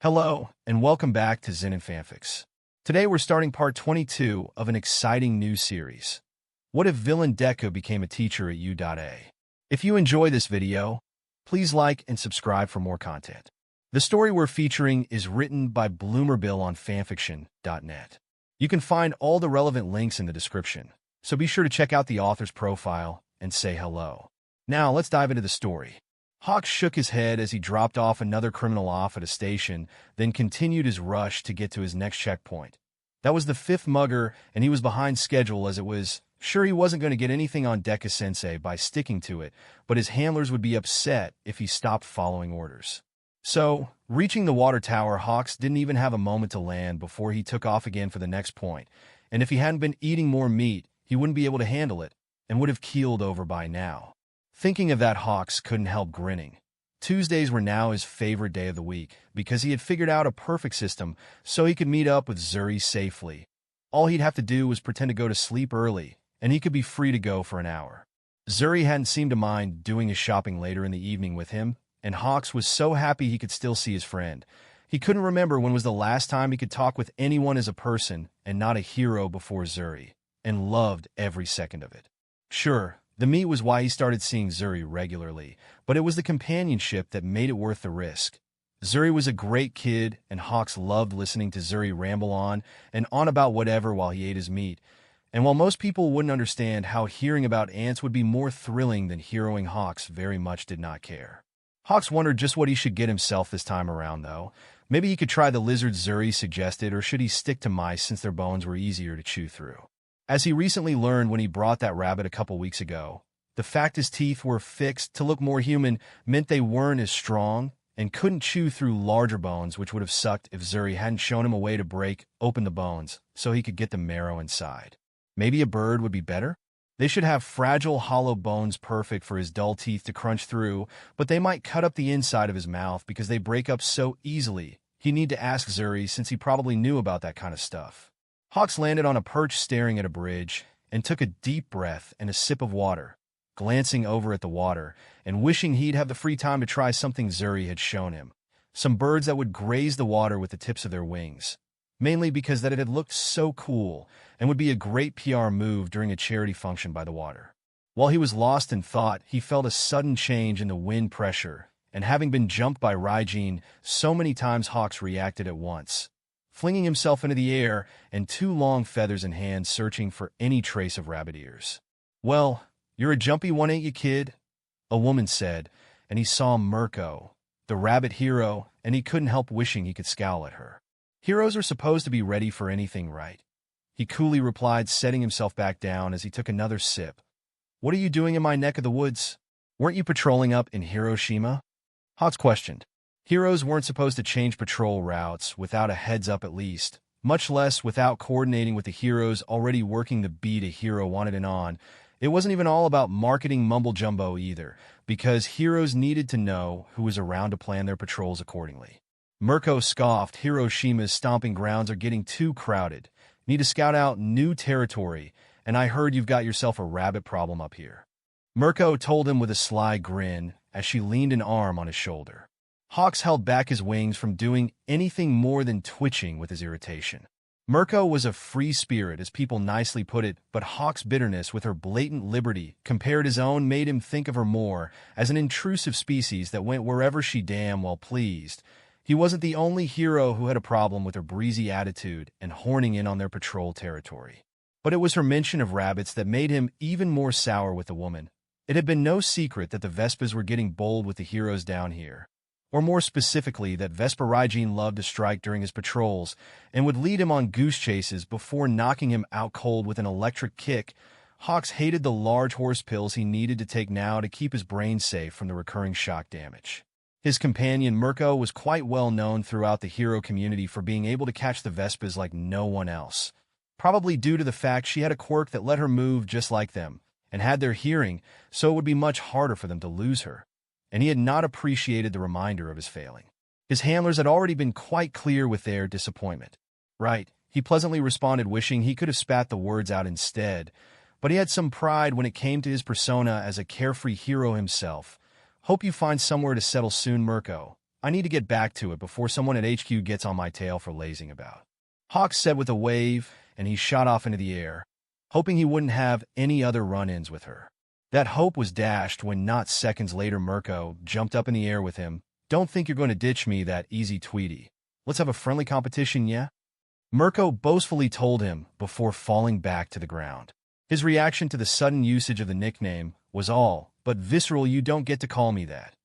Hello, and welcome back to Zenin Fanfics. Today we're starting part 22 of an exciting new series. What if Villain Deku became a teacher at U.A? If you enjoy this video, please like and subscribe for more content. The story we're featuring is written by Bloomerbill on Fanfiction.net. You can find all the relevant links in the description, so be sure to check out the author's profile and say hello. Now let's dive into the story. Hawks shook his head as he dropped off another criminal off at a station, then continued his rush to get to his next checkpoint. That was the fifth mugger, and he was behind schedule as it was. Sure, he wasn't going to get anything on Deku-Sensei by sticking to it, but his handlers would be upset if he stopped following orders. So, reaching the water tower, Hawks didn't even have a moment to land before he took off again for the next point, and if he hadn't been eating more meat, he wouldn't be able to handle it, and would have keeled over by now. Thinking of that, Hawks couldn't help grinning. Tuesdays were now his favorite day of the week because he had figured out a perfect system so he could meet up with Zuri safely. All he'd have to do was pretend to go to sleep early, and he could be free to go for an hour. Zuri hadn't seemed to mind doing his shopping later in the evening with him, and Hawks was so happy he could still see his friend. He couldn't remember when was the last time he could talk with anyone as a person and not a hero before Zuri, and loved every second of it. Sure, the meat was why he started seeing Zuri regularly, but it was the companionship that made it worth the risk. Zuri was a great kid, and Hawks loved listening to Zuri ramble on and on about whatever while he ate his meat. And while most people wouldn't understand how hearing about ants would be more thrilling than heroing, Hawks very much did not care. Hawks wondered just what he should get himself this time around, though. Maybe he could try the lizards Zuri suggested, or should he stick to mice since their bones were easier to chew through? As he recently learned when he brought that rabbit a couple weeks ago, the fact his teeth were fixed to look more human meant they weren't as strong and couldn't chew through larger bones, which would have sucked if Zuri hadn't shown him a way to break open the bones so he could get the marrow inside. Maybe a bird would be better? They should have fragile, hollow bones perfect for his dull teeth to crunch through, but they might cut up the inside of his mouth because they break up so easily. He'd need to ask Zuri since he probably knew about that kind of stuff. Hawks landed on a perch staring at a bridge and took a deep breath and a sip of water, glancing over at the water and wishing he'd have the free time to try something Zuri had shown him. Some birds that would graze the water with the tips of their wings, mainly because that it had looked so cool and would be a great PR move during a charity function by the water. While he was lost in thought, he felt a sudden change in the wind pressure, and having been jumped by Raijin so many times, Hawks reacted at once, flinging himself into the air and two long feathers in hand searching for any trace of rabbit ears. "Well, you're a jumpy one, ain't you, kid?" a woman said, and he saw Mirko, the rabbit hero, and he couldn't help wishing he could scowl at her. "Heroes are supposed to be ready for anything, right?" he coolly replied, setting himself back down as he took another sip. "What are you doing in my neck of the woods? Weren't you patrolling up in Hiroshima?" Hawks questioned. Heroes weren't supposed to change patrol routes without a heads-up at least, much less without coordinating with the heroes already working the beat a hero wanted and on. It wasn't even all about marketing mumbo-jumbo either, because heroes needed to know who was around to plan their patrols accordingly. Mirko scoffed, "Hiroshima's stomping grounds are getting too crowded. Need to scout out new territory, and I heard you've got yourself a rabbit problem up here." Mirko told him with a sly grin as she leaned an arm on his shoulder. Hawks held back his wings from doing anything more than twitching with his irritation. Mirko was a free spirit, as people nicely put it, but Hawks' bitterness with her blatant liberty compared his own made him think of her more as an intrusive species that went wherever she damn well pleased. He wasn't the only hero who had a problem with her breezy attitude and horning in on their patrol territory. But it was her mention of rabbits that made him even more sour with the woman. It had been no secret that the Vespas were getting bold with the heroes down here. Or more specifically, that Vespa Raijin loved to strike during his patrols and would lead him on goose chases before knocking him out cold with an electric kick. Hawks hated the large horse pills he needed to take now to keep his brain safe from the recurring shock damage. His companion Mirko was quite well known throughout the hero community for being able to catch the Vespas like no one else, probably due to the fact she had a quirk that let her move just like them and had their hearing, so it would be much harder for them to lose her. And he had not appreciated the reminder of his failing. His handlers had already been quite clear with their disappointment. "Right," he pleasantly responded, wishing he could have spat the words out instead, but he had some pride when it came to his persona as a carefree hero himself. "Hope you find somewhere to settle soon, Mirko. I need to get back to it before someone at HQ gets on my tail for lazing about. Hawks said with a wave, and he shot off into the air, hoping he wouldn't have any other run-ins with her. That hope was dashed when not seconds later Mirko jumped up in the air with him. Don't think you're going to ditch me that easy, Tweety. Let's have a friendly competition, yeah? Mirko boastfully told him before falling back to the ground. His reaction to the sudden usage of the nickname was all but visceral. You don't get to call me that.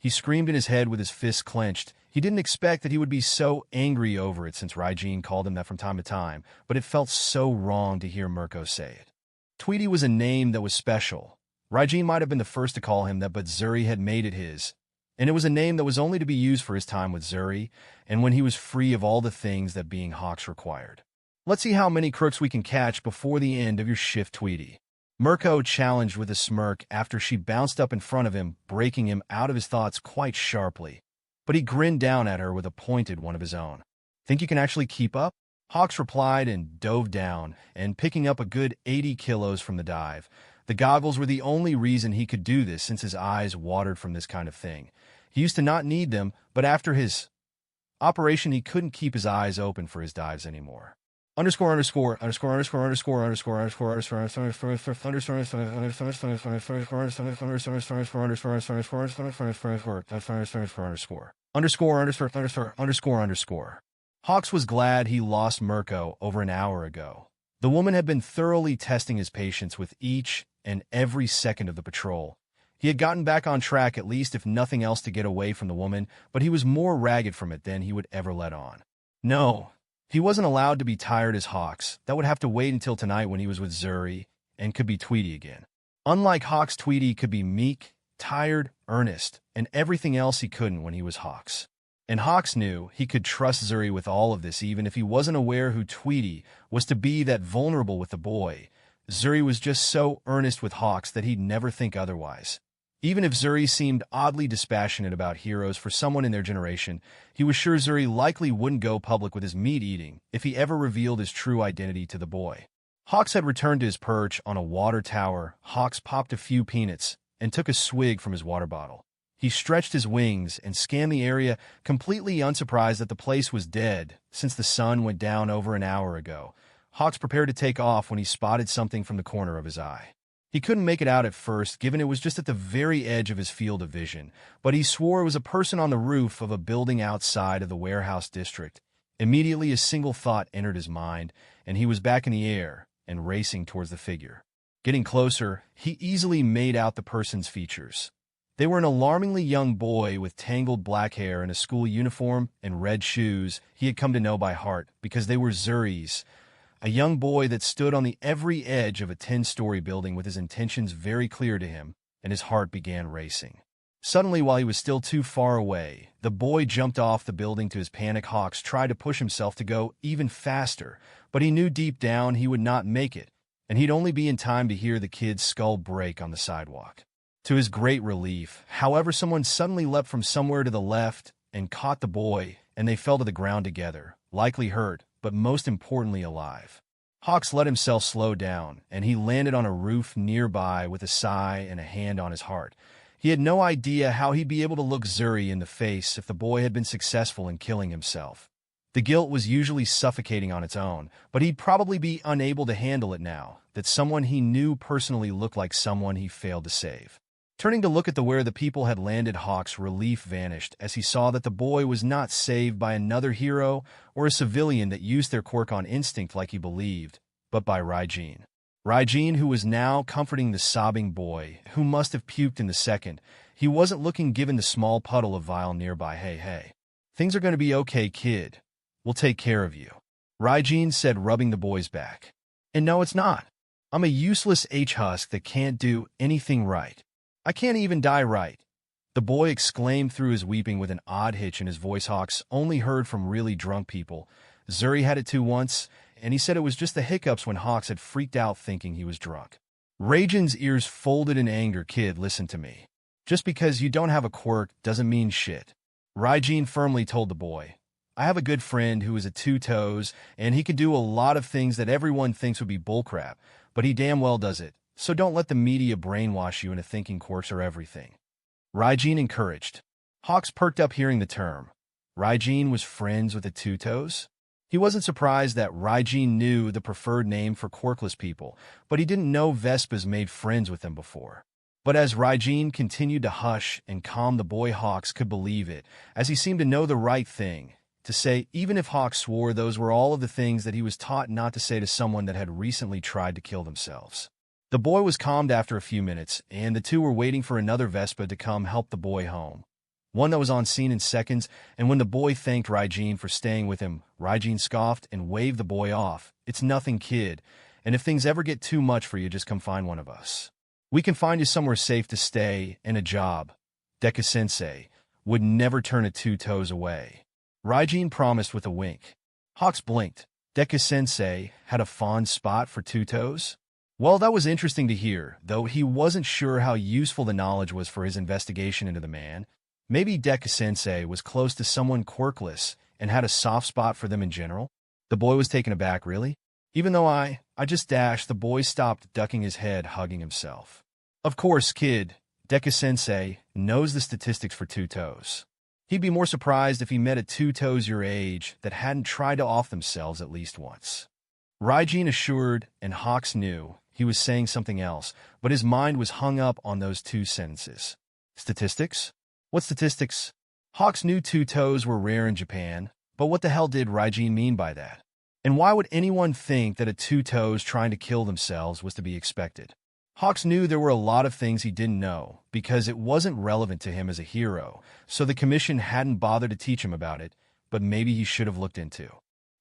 He screamed in his head with his fists clenched. He didn't expect that he would be so angry over it since Raijin called him that from time to time, but it felt so wrong to hear Mirko say it. Tweety was a name that was special. Raijin might have been the first to call him that, but Zuri had made it his. And it was a name that was only to be used for his time with Zuri, and when he was free of all the things that being Hawks required. Let's see how many crooks we can catch before the end of your shift, Tweety. Mirko challenged with a smirk after she bounced up in front of him, breaking him out of his thoughts quite sharply. But he grinned down at her with a pointed one of his own. Think you can actually keep up? Hawks replied and dove down, and picking up a good 80 kilos from the dive. The goggles were the only reason he could do this since his eyes watered from this kind of thing. He used to not need them, but after his operation he couldn't keep his eyes open for his dives anymore. Underscore underscore underscore underscore underscore underscore underscore underscore underscore. Hawks was glad he lost Mirko over an hour ago. The woman had been thoroughly testing his patience with each and every second of the patrol. He had gotten back on track, at least if nothing else, to get away from the woman, but he was more ragged from it than he would ever let on. No, he wasn't allowed to be tired as Hawks. That would have to wait until tonight when he was with Zuri and could be Tweety again. Unlike Hawks, Tweety could be meek, tired, earnest, and everything else he couldn't when he was Hawks. And Hawks knew he could trust Zuri with all of this even if he wasn't aware who Tweety was to be that vulnerable with the boy. Zuri was just so earnest with Hawks that he'd never think otherwise. Even if Zuri seemed oddly dispassionate about heroes for someone in their generation, he was sure Zuri likely wouldn't go public with his meat-eating if he ever revealed his true identity to the boy. Hawks had returned to his perch on a water tower. Hawks popped a few peanuts and took a swig from his water bottle. He stretched his wings and scanned the area, completely unsurprised that the place was dead since the sun went down over an hour ago. Hawks prepared to take off when he spotted something from the corner of his eye. He couldn't make it out at first, given it was just at the very edge of his field of vision, but he swore it was a person on the roof of a building outside of the warehouse district. Immediately, a single thought entered his mind, and he was back in the air and racing towards the figure. Getting closer, he easily made out the person's features. They were an alarmingly young boy with tangled black hair and a school uniform and red shoes he had come to know by heart because they were Zuri's. A young boy that stood on the every edge of a 10-story building with his intentions very clear to him, and his heart began racing. Suddenly, while he was still too far away, the boy jumped off the building to his panic. Hawks tried to push himself to go even faster, but he knew deep down he would not make it, and he'd only be in time to hear the kid's skull break on the sidewalk. To his great relief, however, someone suddenly leapt from somewhere to the left and caught the boy, and they fell to the ground together, likely hurt, but most importantly alive. Hawks let himself slow down, and he landed on a roof nearby with a sigh and a hand on his heart. He had no idea how he'd be able to look Zuri in the face if the boy had been successful in killing himself. The guilt was usually suffocating on its own, but he'd probably be unable to handle it now that someone he knew personally looked like someone he failed to save. Turning to look at where the people had landed, Hawks' relief vanished as he saw that the boy was not saved by another hero or a civilian that used their quirk on instinct like he believed, but by Raijin. Raijin, who was now comforting the sobbing boy, who must have puked in the second. He wasn't looking given the small puddle of vial nearby. Hey. Things are going to be okay, kid. We'll take care of you, Raijin said, rubbing the boy's back. And no, it's not. I'm a useless H-husk that can't do anything right. I can't even die right, the boy exclaimed through his weeping with an odd hitch in his voice Hawks only heard from really drunk people. Zuri had it too once, and he said it was just the hiccups when Hawks had freaked out thinking he was drunk. Raijin's ears folded in anger. Kid, listen to me. Just because you don't have a quirk doesn't mean shit, Raijin firmly told the boy. I have a good friend who is a two-toes, and he can do a lot of things that everyone thinks would be bullcrap, but he damn well does it. So don't let the media brainwash you into thinking quirks are everything. Raijin encouraged. Hawks perked up hearing the term. Raijin was friends with the Two Toes? He wasn't surprised that Raijin knew the preferred name for quirkless people, but he didn't know Vespas made friends with them before. But as Raijin continued to hush and calm the boy, Hawks could believe it, as he seemed to know the right thing to say, even if Hawks swore those were all of the things that he was taught not to say to someone that had recently tried to kill themselves. The boy was calmed after a few minutes, and the two were waiting for another Vespa to come help the boy home. One that was on scene in seconds, and when the boy thanked Raijin for staying with him, Raijin scoffed and waved the boy off. "It's nothing, kid, and if things ever get too much for you, just come find one of us. We can find you somewhere safe to stay and a job." Deku-Sensei would never turn a Two Toes away. Raijin promised with a wink. Hawks blinked. Deku-Sensei had a fond spot for Two Toes? Well, that was interesting to hear, though he wasn't sure how useful the knowledge was for his investigation into the man. Maybe Deku-Sensei was close to someone quirkless and had a soft spot for them in general? The boy was taken aback. Really? Even though I just dashed, the boy stopped, ducking his head, hugging himself. Of course, kid, Deku-Sensei knows the statistics for Two Toes. He'd be more surprised if he met a Two Toes your age that hadn't tried to off themselves at least once. Raijin assured, and Hawks knew he was saying something else, but his mind was hung up on those two sentences. Statistics? What statistics? Hawks knew Two Toes were rare in Japan, but what the hell did Raijin mean by that? And why would anyone think that a Two Toes trying to kill themselves was to be expected? Hawks knew there were a lot of things he didn't know, because it wasn't relevant to him as a hero, so the commission hadn't bothered to teach him about it, but maybe he should have looked into.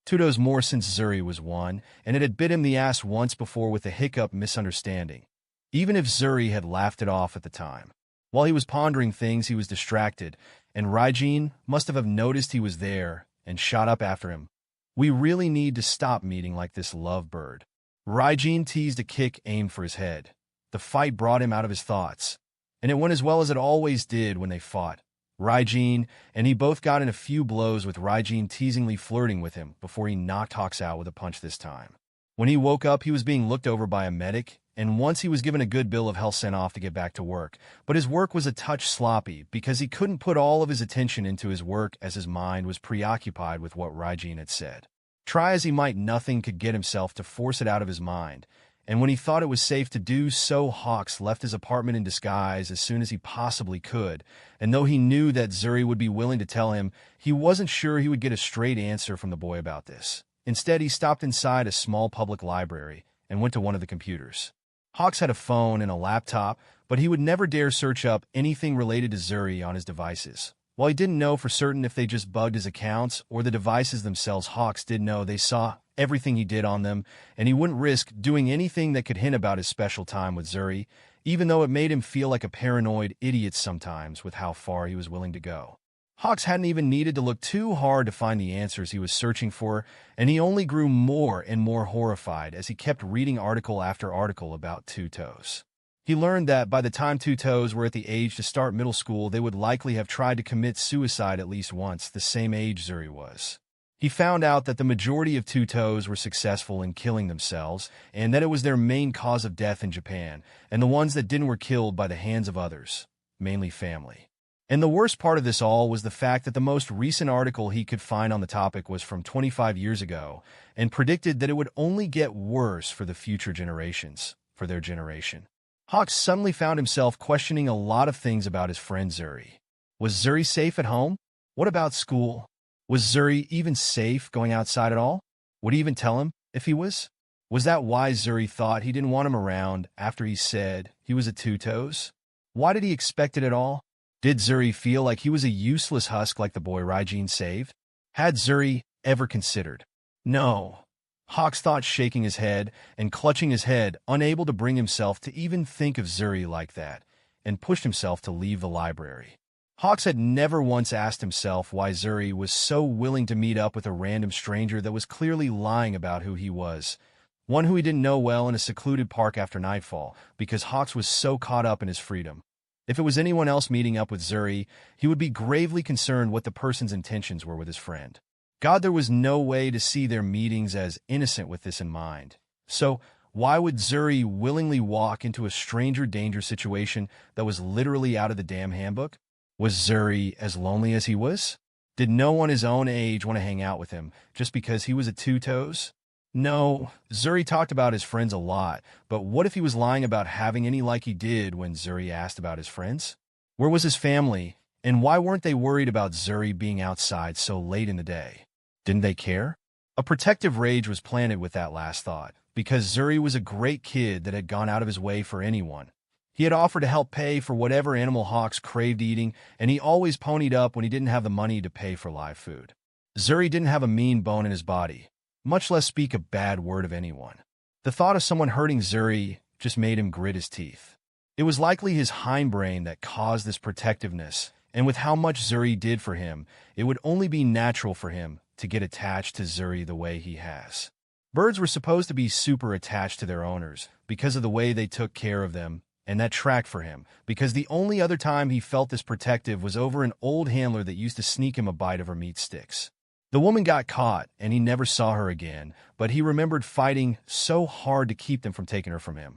Two Toes more since Zuri was one, and it had bit him the ass once before with a hiccup misunderstanding, even if Zuri had laughed it off at the time. While he was pondering things, he was distracted, and Raijin must have noticed he was there and shot up after him. "We really need to stop meeting like this, lovebird." Raijin teased a kick aimed for his head. The fight brought him out of his thoughts, and it went as well as it always did when they fought. Raijin and he both got in a few blows, with Raijin teasingly flirting with him before he knocked Hawks out with a punch this time. When he woke up, he was being looked over by a medic, and once he was given a good bill of health sent off to get back to work, but his work was a touch sloppy because he couldn't put all of his attention into his work as his mind was preoccupied with what Raijin had said. Try as he might, nothing could get himself to force it out of his mind, and when he thought it was safe to do so, Hawks left his apartment in disguise as soon as he possibly could, and though he knew that Zuri would be willing to tell him, he wasn't sure he would get a straight answer from the boy about this. Instead, he stopped inside a small public library and went to one of the computers. Hawks had a phone and a laptop, but he would never dare search up anything related to Zuri on his devices. While he didn't know for certain if they just bugged his accounts or the devices themselves, Hawks did know they saw everything he did on them, and he wouldn't risk doing anything that could hint about his special time with Zuri, even though it made him feel like a paranoid idiot sometimes with how far he was willing to go. Hawks hadn't even needed to look too hard to find the answers he was searching for, and he only grew more and more horrified as he kept reading article after article about Two Toes. He learned that by the time Two Toes were at the age to start middle school, they would likely have tried to commit suicide at least once, the same age Zuri was. He found out that the majority of Two Toes were successful in killing themselves, and that it was their main cause of death in Japan, and the ones that didn't were killed by the hands of others, mainly family. And the worst part of this all was the fact that the most recent article he could find on the topic was from 25 years ago and predicted that it would only get worse for the future generations, for their generation. Hawks suddenly found himself questioning a lot of things about his friend Zuri. Was Zuri safe at home? What about school? Was Zuri even safe going outside at all? Would he even tell him if he was? Was that why Zuri thought he didn't want him around after he said he was a Two Toes? Why did he expect it at all? Did Zuri feel like he was a useless husk like the boy Raijin saved? Had Zuri ever considered? No. Hawks thought, shaking his head and clutching his head, unable to bring himself to even think of Zuri like that, and pushed himself to leave the library. Hawks had never once asked himself why Zuri was so willing to meet up with a random stranger that was clearly lying about who he was, one who he didn't know well, in a secluded park after nightfall, because Hawks was so caught up in his freedom. If it was anyone else meeting up with Zuri, he would be gravely concerned what the person's intentions were with his friend. God, there was no way to see their meetings as innocent with this in mind. So, why would Zuri willingly walk into a stranger danger situation that was literally out of the damn handbook? Was Zuri as lonely as he was? Did no one his own age want to hang out with him just because he was a two-toes? No, Zuri talked about his friends a lot, but what if he was lying about having any like he did when Zuri asked about his friends? Where was his family, and why weren't they worried about Zuri being outside so late in the day? Didn't they care? A protective rage was planted with that last thought, because Zuri was a great kid that had gone out of his way for anyone. He had offered to help pay for whatever animal Hawks craved eating, and he always ponied up when he didn't have the money to pay for live food. Zuri didn't have a mean bone in his body, much less speak a bad word of anyone. The thought of someone hurting Zuri just made him grit his teeth. It was likely his hindbrain that caused this protectiveness, and with how much Zuri did for him, it would only be natural for him to get attached to Zuri the way he has. Birds were supposed to be super attached to their owners because of the way they took care of them, and that tracked for him, because the only other time he felt this protective was over an old handler that used to sneak him a bite of her meat sticks. The woman got caught, and he never saw her again, but he remembered fighting so hard to keep them from taking her from him.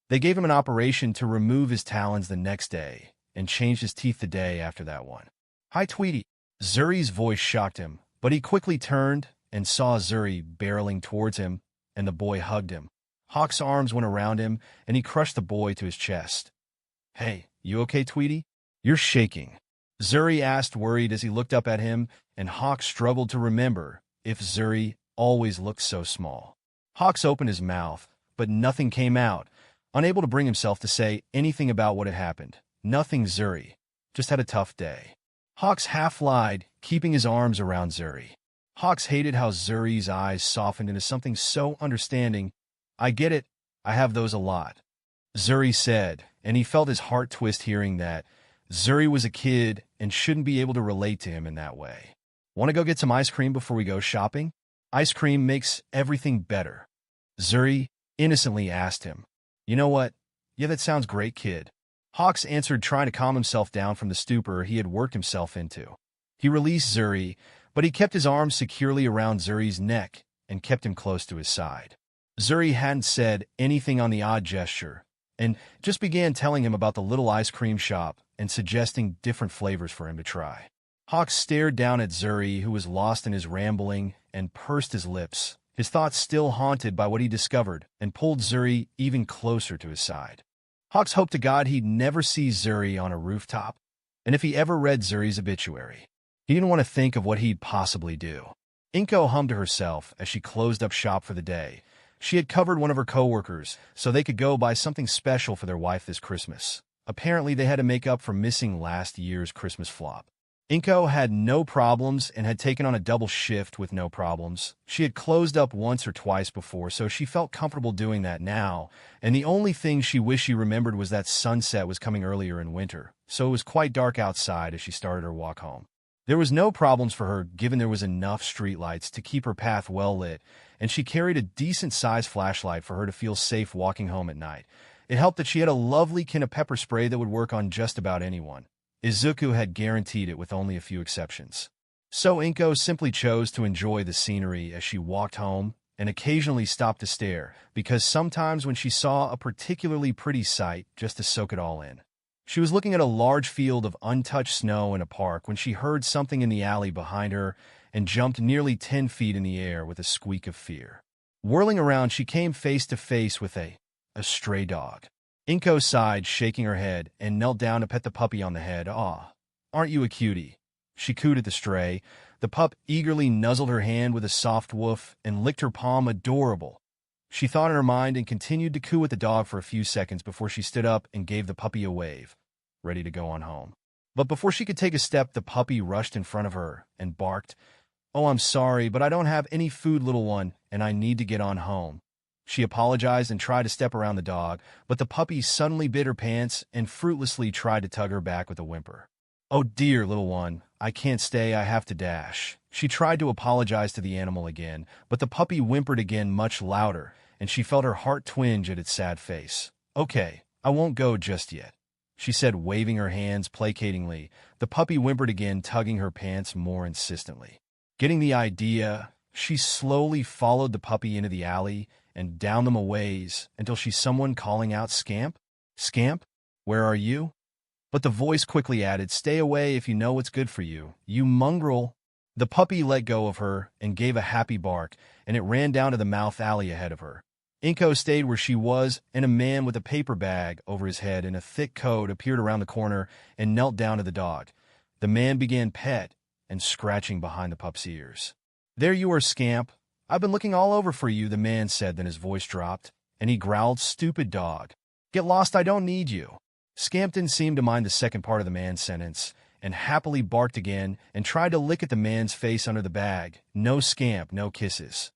They gave him an operation to remove his talons the next day, and changed his teeth the day after that one. "Hi, Tweety." Zuri's voice shocked him, but he quickly turned and saw Zuri barreling towards him, and the boy hugged him. Hawk's arms went around him, and he crushed the boy to his chest. "Hey, you okay, Tweety? You're shaking." Zuri asked, worried as he looked up at him, and Hawk struggled to remember if Zuri always looked so small. Hawks opened his mouth, but nothing came out, unable to bring himself to say anything about what had happened. Nothing, Zuri. Just had a tough day. Hawks half lied, keeping his arms around Zuri. Hawks hated how Zuri's eyes softened into something so understanding. "I get it. I have those a lot," Zuri said, and he felt his heart twist hearing that. Zuri was a kid and shouldn't be able to relate to him in that way. "Want to go get some ice cream before we go shopping? Ice cream makes everything better," Zuri innocently asked him. "You know what? Yeah, that sounds great, kid," Hawks answered, trying to calm himself down from the stupor he had worked himself into. He released Zuri, but he kept his arms securely around Zuri's neck and kept him close to his side. Zuri hadn't said anything on the odd gesture, and just began telling him about the little ice cream shop and suggesting different flavors for him to try. Hawks stared down at Zuri, who was lost in his rambling, and pursed his lips, his thoughts still haunted by what he discovered, and pulled Zuri even closer to his side. Hawks hoped to God he'd never see Zuri on a rooftop, and if he ever read Zuri's obituary, he didn't want to think of what he'd possibly do. Inko hummed to herself as she closed up shop for the day. She had covered one of her coworkers so they could go buy something special for their wife this Christmas. Apparently, they had to make up for missing last year's Christmas flop. Inko had no problems and had taken on a double shift with no problems. She had closed up once or twice before, so she felt comfortable doing that now, and the only thing she wished she remembered was that sunset was coming earlier in winter, so it was quite dark outside as she started her walk home. There was no problems for her, given there was enough streetlights to keep her path well lit, and she carried a decent-sized flashlight for her to feel safe walking home at night. It helped that she had a lovely can of pepper spray that would work on just about anyone. Izuku had guaranteed it with only a few exceptions. So Inko simply chose to enjoy the scenery as she walked home and occasionally stopped to stare, because sometimes when she saw a particularly pretty sight, just to soak it all in. She was looking at a large field of untouched snow in a park when she heard something in the alley behind her and jumped nearly 10 feet in the air with a squeak of fear. Whirling around, she came face to face with a stray dog. Inko sighed, shaking her head, and knelt down to pet the puppy on the head. "Aw, aren't you a cutie?" She cooed at the stray. The pup eagerly nuzzled her hand with a soft woof and licked her palm. "Adorable," she thought in her mind, and continued to coo at the dog for a few seconds before she stood up and gave the puppy a wave, ready to go on home. But before she could take a step, the puppy rushed in front of her and barked, "Oh, I'm sorry, but I don't have any food, little one, and I need to get on home." She apologized and tried to step around the dog, but the puppy suddenly bit her pants and fruitlessly tried to tug her back with a whimper. "Oh dear, little one, I can't stay, I have to dash." She tried to apologize to the animal again, but the puppy whimpered again much louder, and she felt her heart twinge at its sad face. "Okay, I won't go just yet," she said, waving her hands placatingly. The puppy whimpered again, tugging her pants more insistently. Getting the idea, she slowly followed the puppy into the alley and down them a ways until she someone calling out, "Scamp? Scamp? Where are you?" But the voice quickly added, "Stay away if you know what's good for you, you mongrel." The puppy let go of her and gave a happy bark, and it ran down to the mouth alley ahead of her. Inko stayed where she was, and a man with a paper bag over his head and a thick coat appeared around the corner and knelt down to the dog. The man began pet and scratching behind the pup's ears. "There you are, scamp. I've been looking all over for you," the man said, then his voice dropped, and he growled, "Stupid dog. Get lost, I don't need you." Scamp didn't seem to mind the second part of the man's sentence, and happily barked again and tried to lick at the man's face under the bag. "No, Scamp, no kisses."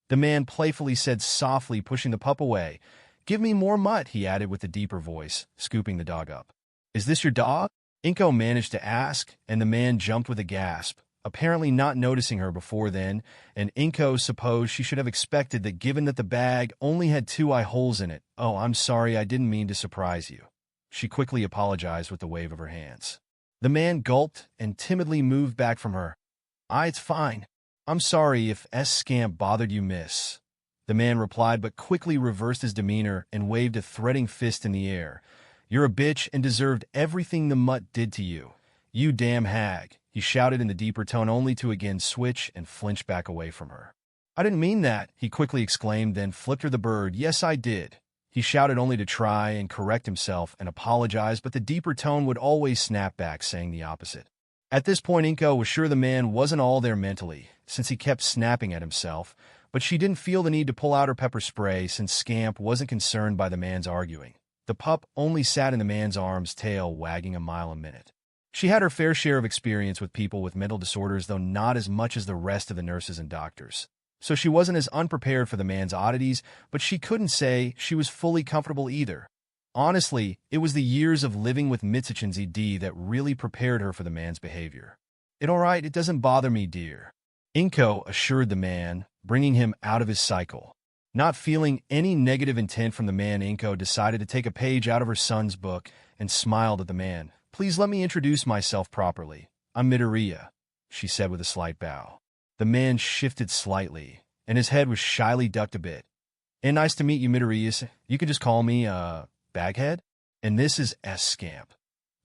The man playfully said softly, pushing the pup away. "Give me more mutt," he added with a deeper voice, scooping the dog up. "Is this your dog?" Inko managed to ask, and the man jumped with a gasp, apparently not noticing her before then, and Inko supposed she should have expected that given that the bag only had 2 eye holes in it. "Oh, I'm sorry, I didn't mean to surprise you." She quickly apologized with a wave of her hands. The man gulped and timidly moved back from her. It's fine. I'm sorry if Scamp bothered you, miss." The man replied, but quickly reversed his demeanor and waved a threatening fist in the air. "You're a bitch and deserved everything the mutt did to you. You damn hag," he shouted in the deeper tone, only to again switch and flinch back away from her. "I didn't mean that," he quickly exclaimed, then flipped her the bird. "Yes, I did." He shouted only to try and correct himself and apologize, but the deeper tone would always snap back, saying the opposite. At this point, Inko was sure the man wasn't all there mentally, since he kept snapping at himself, but she didn't feel the need to pull out her pepper spray since Scamp wasn't concerned by the man's arguing. The pup only sat in the man's arms, tail wagging a mile a minute. She had her fair share of experience with people with mental disorders, though not as much as the rest of the nurses and doctors. So she wasn't as unprepared for the man's oddities, but she couldn't say she was fully comfortable either. Honestly, it was the years of living with Mitsuchin's ED that really prepared her for the man's behavior. "It's all right, it doesn't bother me, dear," Inko assured the man, bringing him out of his cycle. Not feeling any negative intent from the man, Inko decided to take a page out of her son's book and smiled at the man. "Please let me introduce myself properly. I'm Riya," she said with a slight bow. The man shifted slightly, and his head was shyly ducked a bit. "And nice to meet you, Riya. You can just call me, Baghead? And this is Scamp."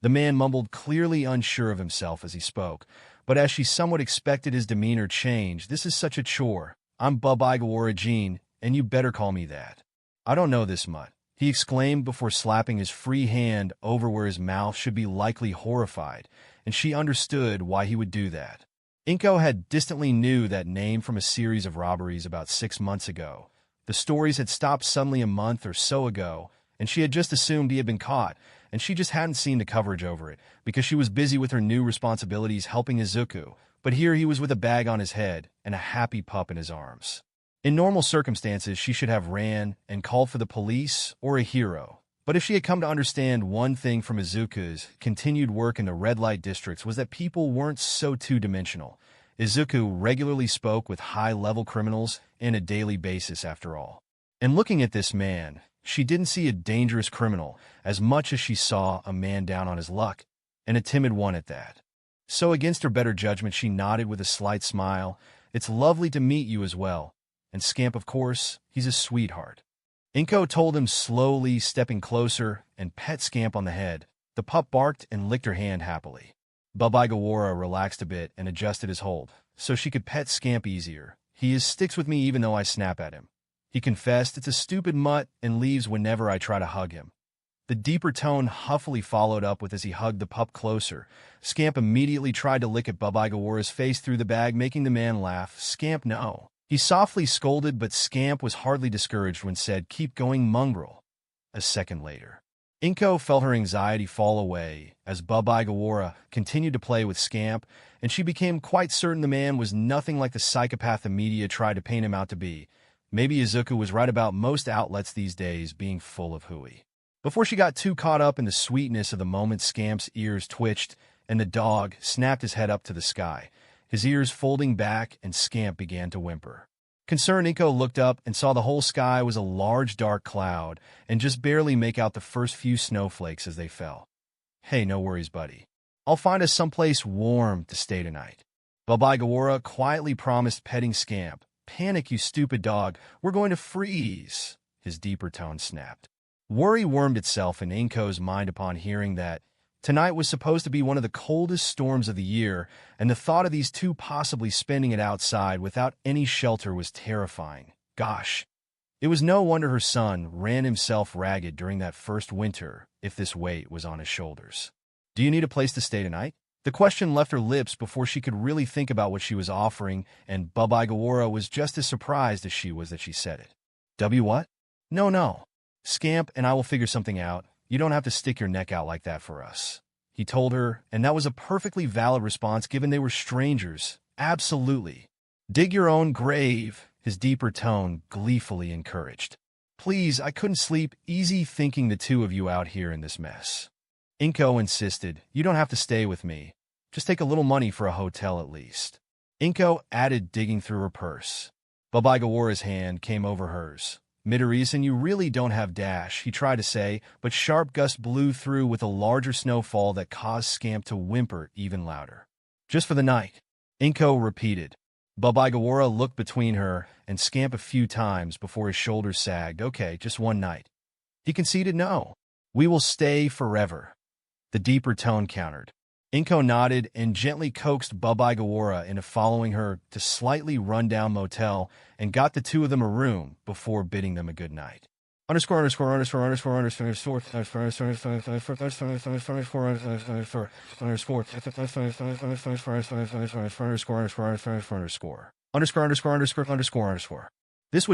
The man mumbled, clearly unsure of himself as he spoke, but as she somewhat expected, his demeanor changed. "This is such a chore. I'm Bub-Igawara Jean, and you better call me that." "I don't know this mutt," he exclaimed before slapping his free hand over where his mouth should be, likely horrified, and she understood why he would do that. Inko had distantly knew that name from a series of robberies about 6 months ago. The stories had stopped suddenly a month or so ago, and she had just assumed he had been caught, and she just hadn't seen the coverage over it, because she was busy with her new responsibilities helping Izuku, but here he was with a bag on his head and a happy pup in his arms. In normal circumstances, she should have ran and called for the police or a hero, but if she had come to understand one thing from Izuku's continued work in the red light districts was that people weren't so two-dimensional. Izuku regularly spoke with high-level criminals on a daily basis, after all. And looking at this man, she didn't see a dangerous criminal as much as she saw a man down on his luck, and a timid one at that. So against her better judgment, she nodded with a slight smile. "It's lovely to meet you as well. And Scamp, of course, he's a sweetheart." Inko told him, slowly stepping closer and pet Scamp on the head. The pup barked and licked her hand happily. Bub-Igawara relaxed a bit and adjusted his hold, so she could pet Scamp easier. "He sticks with me even though I snap at him," he confessed. "It's a stupid mutt and leaves whenever I try to hug him." The deeper tone huffily followed up with as he hugged the pup closer. Scamp immediately tried to lick at Bub-Igawara's face through the bag, making the man laugh. "Scamp, no." He softly scolded, but Scamp was hardly discouraged when said, "Keep going, mongrel." A second later, Inko felt her anxiety fall away as Bub-Igawara continued to play with Scamp, and she became quite certain the man was nothing like the psychopath the media tried to paint him out to be. Maybe Izuku was right about most outlets these days being full of hooey. Before she got too caught up in the sweetness of the moment, Scamp's ears twitched, and the dog snapped his head up to the sky, his ears folding back, and Scamp began to whimper. Concerned, Inko looked up and saw the whole sky was a large dark cloud and just barely make out the first few snowflakes as they fell. "Hey, no worries, buddy. I'll find us someplace warm to stay tonight," Bub-Igawara quietly promised, petting Scamp. "Panic, you stupid dog. We're going to freeze," his deeper tone snapped. Worry wormed itself in Inko's mind upon hearing that, Tonight was supposed to be one of the coldest storms of the year, and the thought of these two possibly spending it outside without any shelter was terrifying. Gosh, it was no wonder her son ran himself ragged during that first winter if this weight was on his shoulders. Do you need a place to stay tonight? The question left her lips before she could really think about what she was offering, and Baba Gawara was just as surprised as she was that she said it. W what? No. Scamp and I will figure something out. You don't have to stick your neck out like that for us, he told her, and that was a perfectly valid response given they were strangers. Absolutely. Dig your own grave, his deeper tone gleefully encouraged. Please, I couldn't sleep easy thinking the two of you out here in this mess. Inko insisted, you don't have to stay with me. Just take a little money for a hotel at least. Inko added, digging through her purse. Baba Gawara's hand came over hers. Midoriya, you really don't have dash, he tried to say, but sharp gusts blew through with a larger snowfall that caused Scamp to whimper even louder. Just for the night, Inko repeated. Baba Gawara looked between her and Scamp a few times before his shoulders sagged. Okay, just one night. He conceded no. We will stay forever. The deeper tone countered. Inko nodded and gently coaxed Baba Gawara into following her to slightly run-down motel and got the two of them a room before bidding them a good night. This would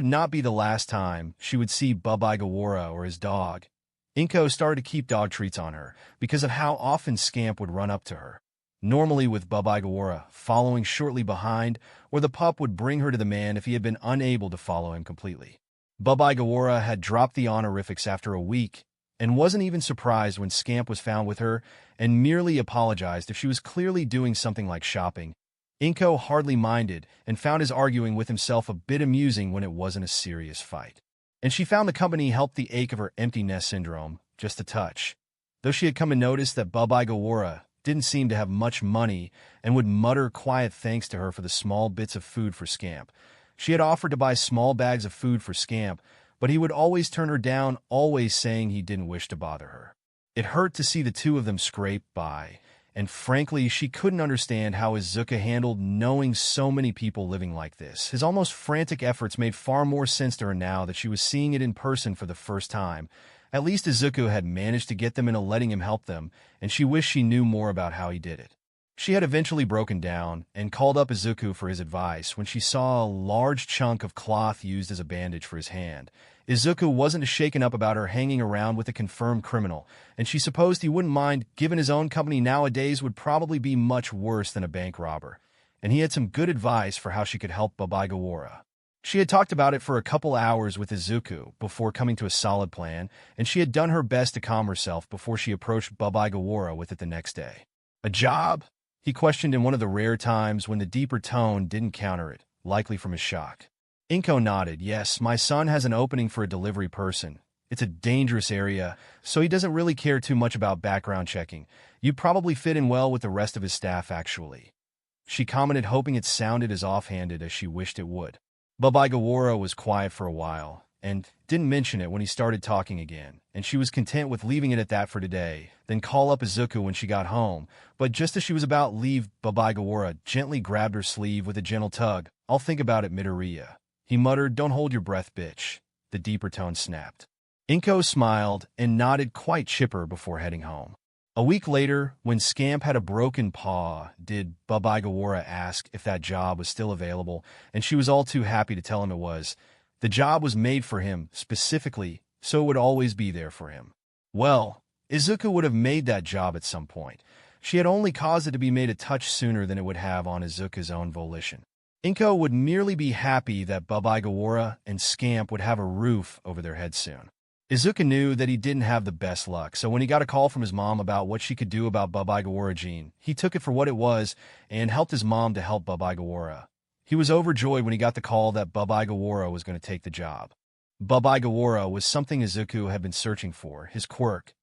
not be the last time she would see Baba Gawara or his dog. Inko started to keep dog treats on her because of how often Scamp would run up to her, normally with Baba Gawara following shortly behind, or the pup would bring her to the man if he had been unable to follow him completely. Baba Gawara had dropped the honorifics after a week and wasn't even surprised when Scamp was found with her and merely apologized if she was clearly doing something like shopping. Inko hardly minded and found his arguing with himself a bit amusing when it wasn't a serious fight. And she found the company helped the ache of her empty nest syndrome just a touch. Though she had come to notice that Baba Gawara didn't seem to have much money and would mutter quiet thanks to her for the small bits of food for Scamp. She had offered to buy small bags of food for Scamp, but he would always turn her down, always saying he didn't wish to bother her. It hurt to see the two of them scrape by, and frankly, she couldn't understand how Izuku handled knowing so many people living like this. His almost frantic efforts made far more sense to her now that she was seeing it in person for the first time. At least Izuku had managed to get them into letting him help them, and she wished she knew more about how he did it. She had eventually broken down and called up Izuku for his advice when she saw a large chunk of cloth used as a bandage for his hand. Izuku wasn't shaken up about her hanging around with a confirmed criminal, and she supposed he wouldn't mind given his own company nowadays would probably be much worse than a bank robber, and he had some good advice for how she could help Baba Gawara. She had talked about it for a couple hours with Izuku before coming to a solid plan, and she had done her best to calm herself before she approached Baba Gawara with it the next day. A job? He questioned in one of the rare times when the deeper tone didn't counter it, likely from his shock. Inko nodded. Yes, my son has an opening for a delivery person. It's a dangerous area, so he doesn't really care too much about background checking. You'd probably fit in well with the rest of his staff, actually. She commented, hoping it sounded as offhanded as she wished it would. Baba Gawara was quiet for a while, and didn't mention it when he started talking again, and she was content with leaving it at that for today, then call up Izuku when she got home. But just as she was about to leave, Baba Gawara gently grabbed her sleeve with a gentle tug. I'll think about it, Midoriya. He muttered, don't hold your breath, bitch. The deeper tone snapped. Inko smiled and nodded quite chipper before heading home. A week later, when Scamp had a broken paw, did Baba Gawara ask if that job was still available, and she was all too happy to tell him it was. The job was made for him, specifically, so it would always be there for him. Well, Izuku would have made that job at some point. She had only caused it to be made a touch sooner than it would have on Izuku's own volition. Inko would merely be happy that Baba Gawara and Scamp would have a roof over their heads soon. Izuku knew that he didn't have the best luck, so when he got a call from his mom about what she could do about Baba Gawara, he took it for what it was and helped his mom to help Baba Gawara. He was overjoyed when he got the call that Baba Gawara was going to take the job. Baba Gawara was something Izuku had been searching for, his quirk.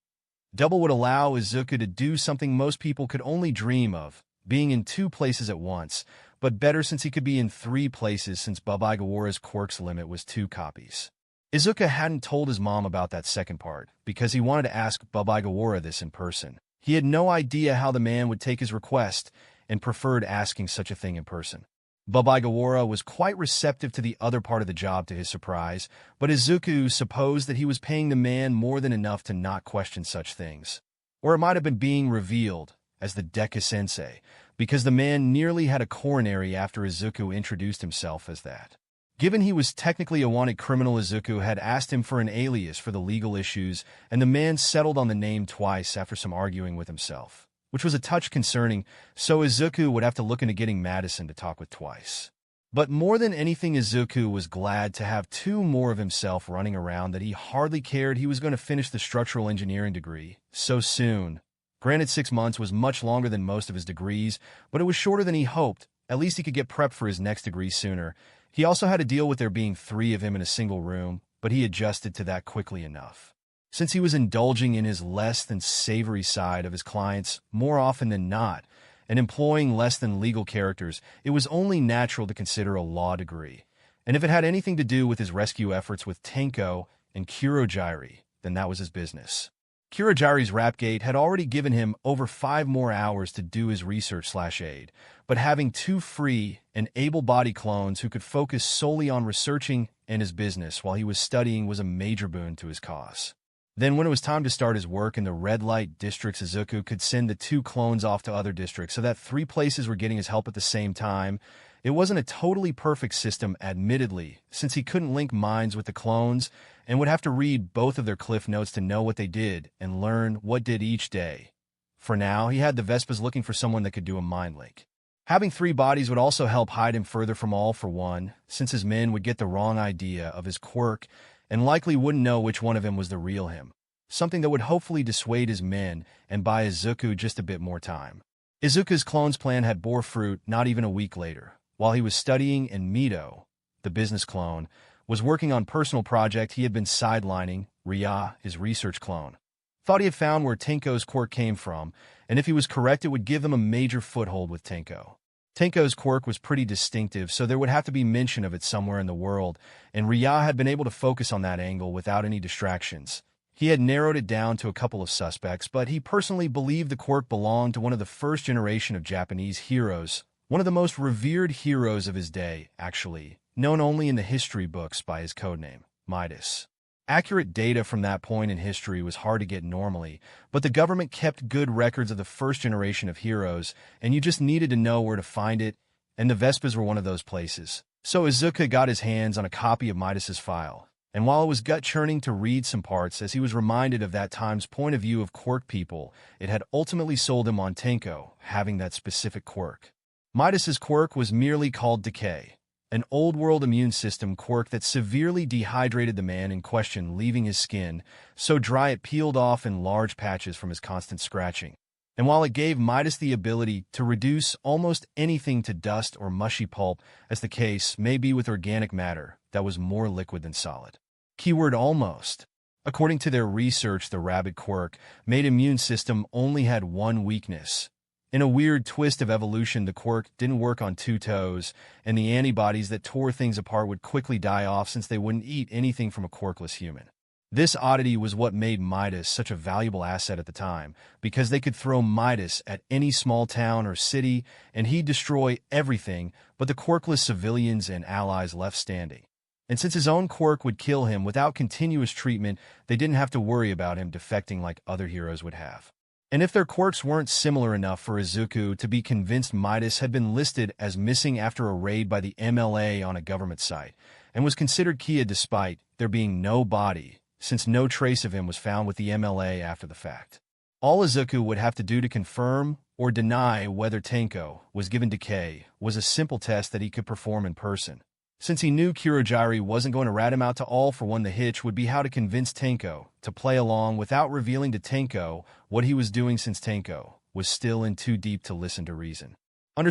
Double would allow Izuku to do something most people could only dream of, being in 2 places at once, but better since he could be in 3 places since Baba Gawara's quirk's limit was 2 copies. Izuku hadn't told his mom about that second part, because he wanted to ask Baba Gawara this in person. He had no idea how the man would take his request and preferred asking such a thing in person. Babagawara was quite receptive to the other part of the job to his surprise, but Izuku supposed that he was paying the man more than enough to not question such things. Or it might have been being revealed as the Deku-Sensei, because the man nearly had a coronary after Izuku introduced himself as that. Given he was technically a wanted criminal, Izuku had asked him for an alias for the legal issues, and the man settled on the name twice after some arguing with himself, which was a touch concerning, so Izuku would have to look into getting Madison to talk with twice. But more than anything, Izuku was glad to have two more of himself running around that he hardly cared he was going to finish the structural engineering degree so soon. Granted, 6 months was much longer than most of his degrees, but it was shorter than he hoped. At least he could get prepped for his next degree sooner. He also had to deal with there being 3 of him in a single room, but he adjusted to that quickly enough. Since he was indulging in his less than savory side of his clients more often than not, and employing less than legal characters, it was only natural to consider a law degree. And if it had anything to do with his rescue efforts with Tenko and Kurogiri, then that was his business. Kurogiri's Rapgate had already given him over 5 more hours to do his research/aid, but having 2 free and able-bodied clones who could focus solely on researching and his business while he was studying was a major boon to his cause. Then when it was time to start his work in the red light districts, Izuku could send the 2 clones off to other districts so that 3 places were getting his help at the same time. It wasn't a totally perfect system, admittedly, since he couldn't link minds with the clones and would have to read both of their cliff notes to know what they did and learn what did each day. For now, he had the Vespas looking for someone that could do a mind link. Having 3 bodies would also help hide him further from all for one, since his men would get the wrong idea of his quirk and likely wouldn't know which one of him was the real him. Something that would hopefully dissuade his men and buy Izuku just a bit more time. Izuku's clones plan had bore fruit not even a week later. While he was studying and Mito, the business clone, was working on personal project he had been sidelining, Riya, his research clone, thought he had found where Tenko's quirk came from, and if he was correct it would give them a major foothold with Tenko. Tenko's quirk was pretty distinctive, so there would have to be mention of it somewhere in the world, and Riya had been able to focus on that angle without any distractions. He had narrowed it down to a couple of suspects, but he personally believed the quirk belonged to one of the first generation of Japanese heroes, one of the most revered heroes of his day, actually, known only in the history books by his codename, Midas. Accurate data from that point in history was hard to get normally, but the government kept good records of the first generation of heroes, and you just needed to know where to find it, and the Vespas were one of those places. So Izuku got his hands on a copy of Midas's file, and while it was gut-churning to read some parts as he was reminded of that time's point of view of quirk people, it had ultimately sold him on Tenko, having that specific quirk. Midas's quirk was merely called Decay, an old-world immune system quirk that severely dehydrated the man in question, leaving his skin so dry it peeled off in large patches from his constant scratching. And while it gave Midas the ability to reduce almost anything to dust or mushy pulp, as the case may be with organic matter that was more liquid than solid. Keyword almost. According to their research, the rabbit quirk made immune system only had one weakness. In a weird twist of evolution, the quirk didn't work on 2 toes, and the antibodies that tore things apart would quickly die off since they wouldn't eat anything from a quirkless human. This oddity was what made Midas such a valuable asset at the time, because they could throw Midas at any small town or city, and he'd destroy everything but the quirkless civilians and allies left standing. And since his own quirk would kill him without continuous treatment, they didn't have to worry about him defecting like other heroes would have. And if their quirks weren't similar enough for Izuku to be convinced Midas had been listed as missing after a raid by the MLA on a government site, and was considered Kia despite there being no body, since no trace of him was found with the MLA after the fact. All Izuku would have to do to confirm or deny whether Tenko was given decay was a simple test that he could perform in person. Since he knew Kurogiri wasn't going to rat him out to all for one, the hitch would be how to convince Tenko to play along without revealing to Tenko what he was doing, since Tenko was still in too deep to listen to reason. You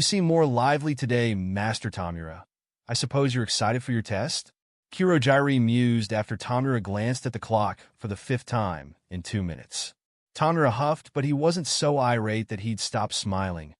seem more lively today, Master Tomura. I suppose you're excited for your test? Kurogiri mused after Tomura glanced at the clock for the 5th time in 2 minutes. Tomura huffed, but he wasn't so irate that he'd stop smiling.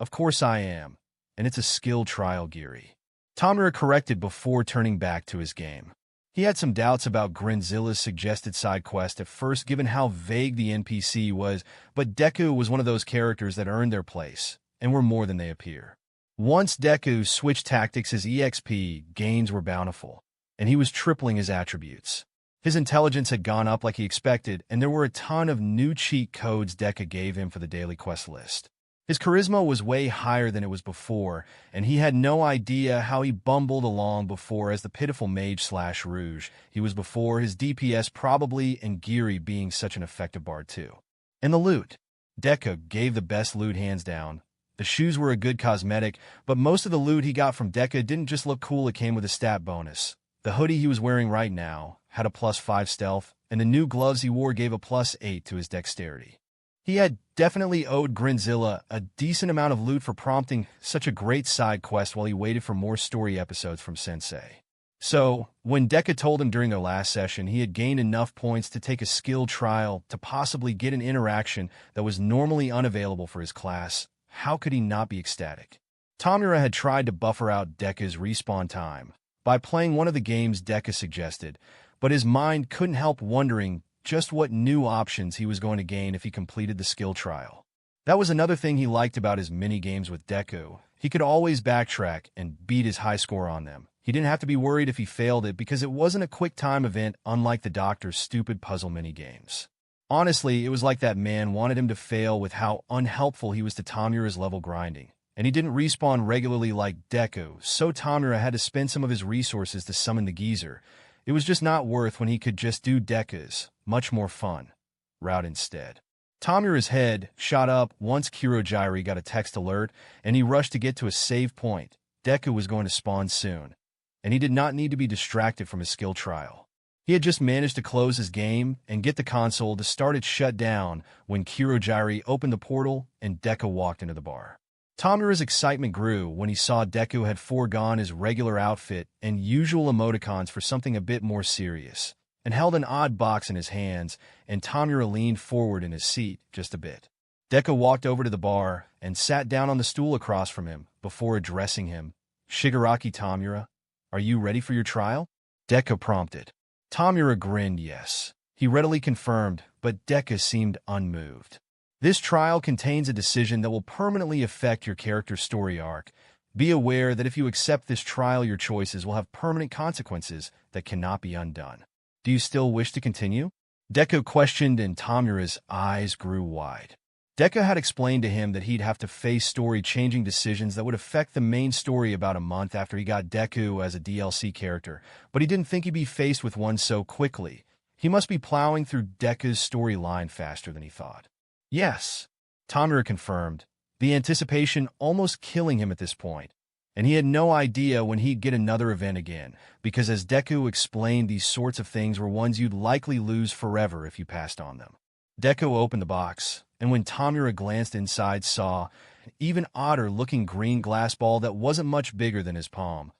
Of course I am, and it's a skill trial, Giri. Tomura corrected before turning back to his game. He had some doubts about Grinzilla's suggested side quest at first given how vague the NPC was, but Deku was one of those characters that earned their place, and were more than they appear. Once Deku switched tactics, his EXP gains were bountiful, and he was tripling his attributes. His intelligence had gone up like he expected, and there were a ton of new cheat codes Deku gave him for the daily quest list. His charisma was way higher than it was before, and he had no idea how he bumbled along before as the pitiful mage/rouge he was before, his DPS probably, and Giri being such an effective bard too. And the loot. Deku gave the best loot hands down. The shoes were a good cosmetic, but most of the loot he got from Deku didn't just look cool, it came with a stat bonus. The hoodie he was wearing right now had a +5 stealth, and the new gloves he wore gave a +8 to his dexterity. He had definitely owed Grinzilla a decent amount of loot for prompting such a great side quest while he waited for more story episodes from Sensei. So, when Deku told him during their last session he had gained enough points to take a skill trial to possibly get an interaction that was normally unavailable for his class, how could he not be ecstatic? Tomura had tried to buffer out Deku's respawn time by playing one of the games Deku suggested, but his mind couldn't help wondering just what new options he was going to gain if he completed the skill trial. That was another thing he liked about his mini-games with Deku. He could always backtrack and beat his high score on them. He didn't have to be worried if he failed it because it wasn't a quick-time event unlike the Doctor's stupid puzzle mini-games. Honestly, it was like that man wanted him to fail with how unhelpful he was to Tomura's level grinding. And he didn't respawn regularly like Deku, so Tomura had to spend some of his resources to summon the geezer. It was just not worth when he could just do Deku's much more fun route instead. Tomura's head shot up once Kurogiri got a text alert, and he rushed to get to a save point. Deku was going to spawn soon, and he did not need to be distracted from his skill trial. He had just managed to close his game and get the console to start its shutdown when Kurogiri opened the portal and Deku walked into the bar. Tomura's excitement grew when he saw Deku had foregone his regular outfit and usual emoticons for something a bit more serious, and held an odd box in his hands, and Tomura leaned forward in his seat just a bit. Deku walked over to the bar and sat down on the stool across from him before addressing him. "Shigaraki Tomura, are you ready for your trial?" Deku prompted. Tomura grinned yes. He readily confirmed, but Deku seemed unmoved. This trial contains a decision that will permanently affect your character's story arc. Be aware that if you accept this trial, your choices will have permanent consequences that cannot be undone. Do you still wish to continue? Deku questioned, and Tomura's eyes grew wide. Deku had explained to him that he'd have to face story-changing decisions that would affect the main story about a month after he got Deku as a DLC character, but he didn't think he'd be faced with one so quickly. He must be plowing through Deku's storyline faster than he thought. Yes, Tomura confirmed, the anticipation almost killing him at this point, and he had no idea when he'd get another event again, because as Deku explained, these sorts of things were ones you'd likely lose forever if you passed on them. Deku opened the box, and when Tomura glanced inside, saw an even odder-looking green glass ball that wasn't much bigger than his palm.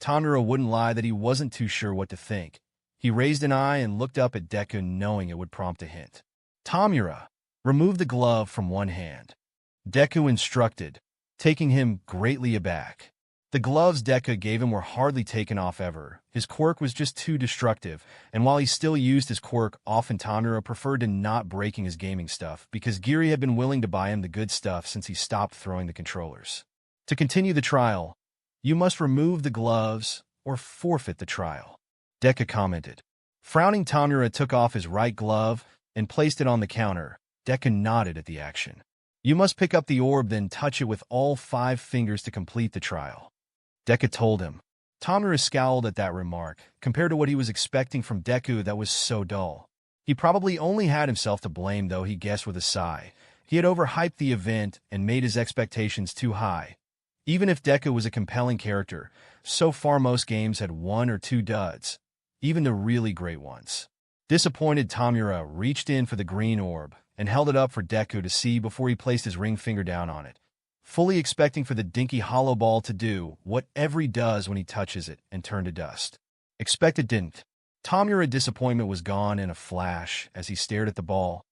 Tomura wouldn't lie that he wasn't too sure what to think. He raised an eye and looked up at Deku, knowing it would prompt a hint. Tomura, remove the glove from one hand, Deku instructed, taking him greatly aback. The gloves Deku gave him were hardly taken off ever. His quirk was just too destructive, and while he still used his quirk often, Tomura preferred to not breaking his gaming stuff because Giri had been willing to buy him the good stuff since he stopped throwing the controllers. To continue the trial, you must remove the gloves or forfeit the trial, Deku commented. Frowning, Tomura took off his right glove and placed it on the counter. Deku nodded at the action. You must pick up the orb, then touch it with all 5 fingers to complete the trial, Deku told him. Tomura scowled at that remark. Compared to what he was expecting from Deku, that was so dull. He probably only had himself to blame, though, he guessed with a sigh. He had overhyped the event and made his expectations too high. Even if Deku was a compelling character, so far most games had 1 or 2 duds, even the really great ones. Disappointed, Tomura reached in for the green orb and held it up for Deku to see before he placed his ring finger down on it, fully expecting for the dinky hollow ball to do what every does when he touches it and turn to dust. Except it didn't. Tomura's disappointment was gone in a flash as he stared at the ball.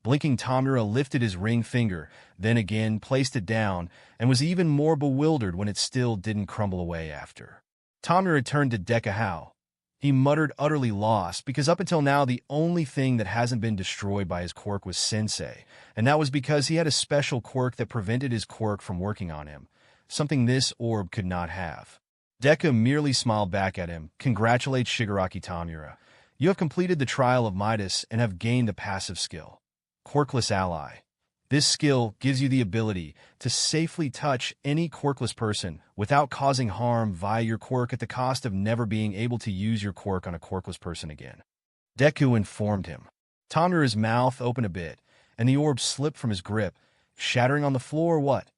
Blinking, Tomura lifted his ring finger, then again placed it down, and was even more bewildered when it still didn't crumble away after. Tomura turned to Deku. How? He muttered, utterly lost, because up until now the only thing that hasn't been destroyed by his quirk was Sensei, and that was because he had a special quirk that prevented his quirk from working on him, something this orb could not have. Deku merely smiled back at him. Congratulate Shigaraki Tomura. You have completed the trial of Midas and have gained the passive skill, Quirkless Ally. This skill gives you the ability to safely touch any quirkless person without causing harm via your quirk at the cost of never being able to use your quirk on a quirkless person again. Deku informed him. Tomura's mouth opened a bit, and the orb slipped from his grip, shattering on the floor. What?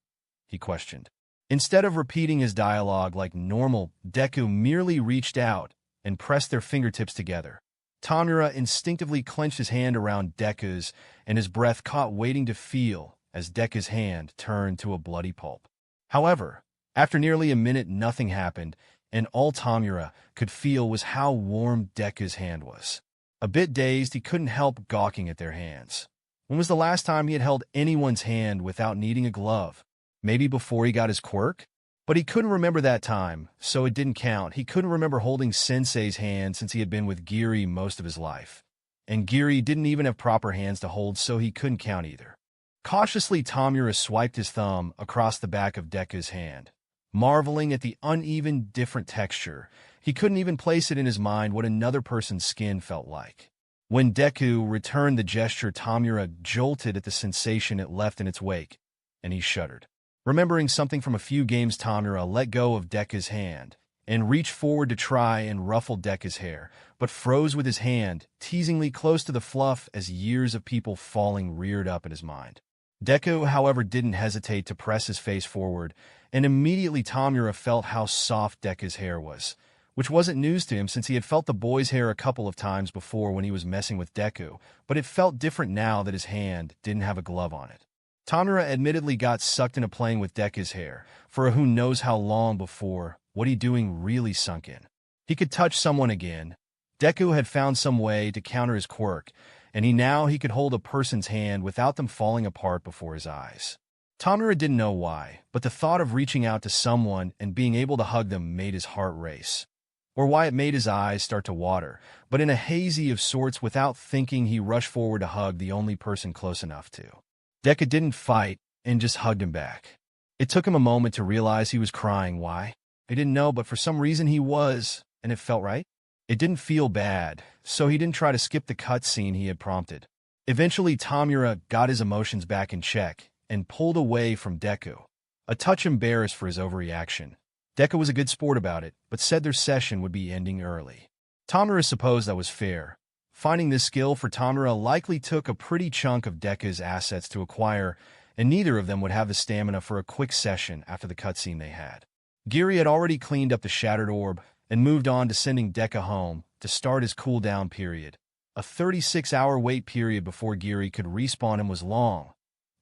He questioned. Instead of repeating his dialogue like normal, Deku merely reached out and pressed their fingertips together. Tomura instinctively clenched his hand around Deku's, and his breath caught, waiting to feel as Deku's hand turned to a bloody pulp. However, after nearly a minute, nothing happened, and all Tomura could feel was how warm Deku's hand was. A bit dazed, he couldn't help gawking at their hands. When was the last time he had held anyone's hand without needing a glove? Maybe before he got his quirk? But he couldn't remember that time, so it didn't count. He couldn't remember holding Sensei's hand since he had been with Giri most of his life. And Giri didn't even have proper hands to hold, so he couldn't count either. Cautiously, Tomura swiped his thumb across the back of Deku's hand. Marveling at the uneven, different texture, he couldn't even place it in his mind what another person's skin felt like. When Deku returned the gesture, Tomura jolted at the sensation it left in its wake, and he shuddered. Remembering something from a few games, Tomura let go of Deku's hand and reached forward to try and ruffle Deku's hair, but froze with his hand, teasingly close to the fluff as years of people falling reared up in his mind. Deku, however, didn't hesitate to press his face forward, and immediately Tomura felt how soft Deku's hair was, which wasn't news to him since he had felt the boy's hair a couple of times before when he was messing with Deku, but it felt different now that his hand didn't have a glove on it. Tomura admittedly got sucked into playing with Deku's hair for who knows how long before what he doing really sunk in. He could touch someone again. Deku had found some way to counter his quirk, and he could hold a person's hand without them falling apart before his eyes. Tomura didn't know why, but the thought of reaching out to someone and being able to hug them made his heart race. Or why it made his eyes start to water, but in a hazy of sorts, without thinking, he rushed forward to hug the only person close enough to. Deku didn't fight and just hugged him back. It took him a moment to realize he was crying. Why? He didn't know, but for some reason he was, and it felt right. It didn't feel bad, so he didn't try to skip the cutscene he had prompted. Eventually, Tomura got his emotions back in check and pulled away from Deku, a touch embarrassed for his overreaction. Deku was a good sport about it, but said their session would be ending early. Tomura supposed that was fair. Finding this skill for Tomura likely took a pretty chunk of Deku's assets to acquire, and neither of them would have the stamina for a quick session after the cutscene they had. Giri had already cleaned up the shattered orb and moved on to sending Deku home to start his cooldown period. A 36-hour wait period before Giri could respawn him was long,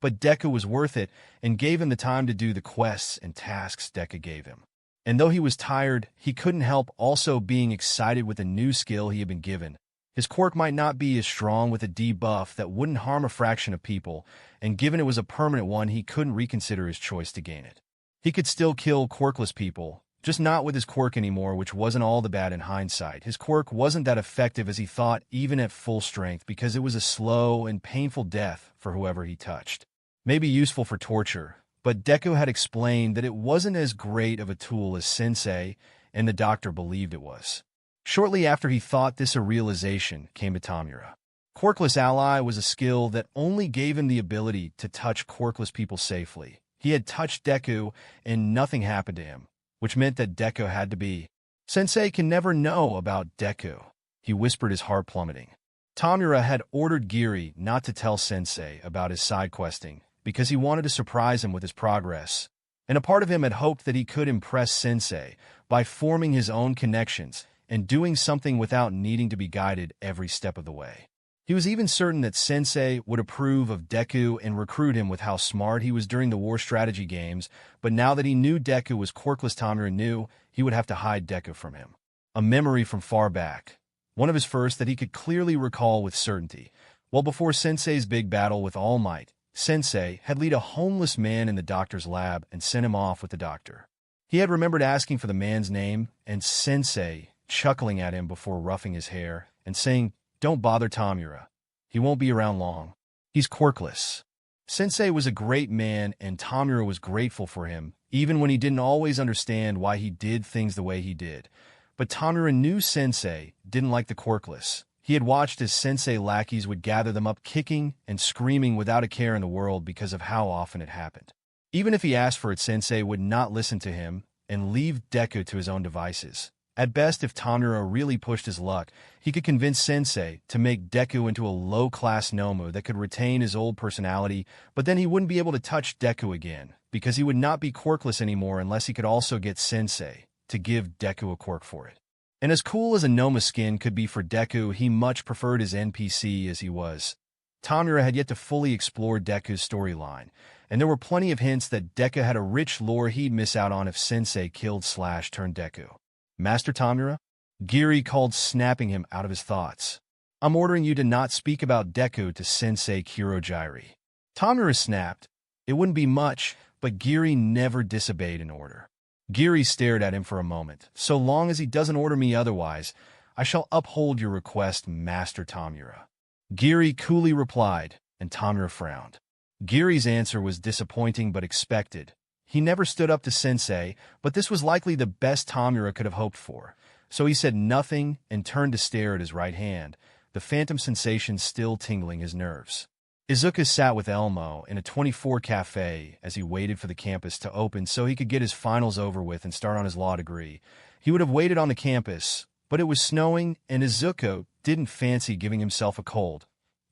but Deku was worth it and gave him the time to do the quests and tasks Deku gave him. And though he was tired, he couldn't help also being excited with the new skill he had been given. His quirk might not be as strong with a debuff that wouldn't harm a fraction of people, and given it was a permanent one, he couldn't reconsider his choice to gain it. He could still kill quirkless people, just not with his quirk anymore, which wasn't all the bad in hindsight. His quirk wasn't that effective as he thought, even at full strength, because it was a slow and painful death for whoever he touched. Maybe useful for torture, but Deku had explained that it wasn't as great of a tool as Sensei, and the doctor believed it was. Shortly after he thought this, a realization came to Tomura. Quirkless Ally was a skill that only gave him the ability to touch quirkless people safely. He had touched Deku, and nothing happened to him, which meant that Deku had to be. Sensei can never know about Deku, he whispered, his heart plummeting. Tomura had ordered Giri not to tell Sensei about his side questing because he wanted to surprise him with his progress, and a part of him had hoped that he could impress Sensei by forming his own connections and doing something without needing to be guided every step of the way. He was even certain that Sensei would approve of Deku and recruit him with how smart he was during the war strategy games, but now that he knew Deku was quirkless, Tomura knew he would have to hide Deku from him. A memory from far back, one of his first that he could clearly recall with certainty, Well, before Sensei's big battle with All Might, Sensei had lead a homeless man in the doctor's lab and sent him off with the doctor. He had remembered asking for the man's name, and Sensei chuckling at him before roughing his hair and saying, "Don't bother Tomura. He won't be around long. He's quirkless." Sensei was a great man, and Tomura was grateful for him, even when he didn't always understand why he did things the way he did. But Tomura knew Sensei didn't like the quirkless. He had watched as Sensei lackeys would gather them up kicking and screaming without a care in the world because of how often it happened. Even if he asked for it, Sensei would not listen to him and leave Deku to his own devices. At best, if Tomura really pushed his luck, he could convince Sensei to make Deku into a low-class Nomu that could retain his old personality, but then he wouldn't be able to touch Deku again, because he would not be quirkless anymore unless he could also get Sensei to give Deku a quirk for it. And as cool as a Noma skin could be for Deku, he much preferred his NPC as he was. Tomura had yet to fully explore Deku's storyline, and there were plenty of hints that Deku had a rich lore he'd miss out on if Sensei killed/turned Deku. "Master Tomura?" Giri called, snapping him out of his thoughts. "I'm ordering you to not speak about Deku to Sensei Kurogiri." Tomura snapped. It wouldn't be much, but Giri never disobeyed an order. Giri stared at him for a moment. "So long as he doesn't order me otherwise, I shall uphold your request, Master Tomura." Giri coolly replied, and Tomura frowned. Giri's answer was disappointing but expected. He never stood up to Sensei, but this was likely the best Tomura could have hoped for. So he said nothing and turned to stare at his right hand, the phantom sensation still tingling his nerves. Izuku sat with Elmo in a 24 cafe as he waited for the campus to open so he could get his finals over with and start on his law degree. He would have waited on the campus, but it was snowing and Izuku didn't fancy giving himself a cold,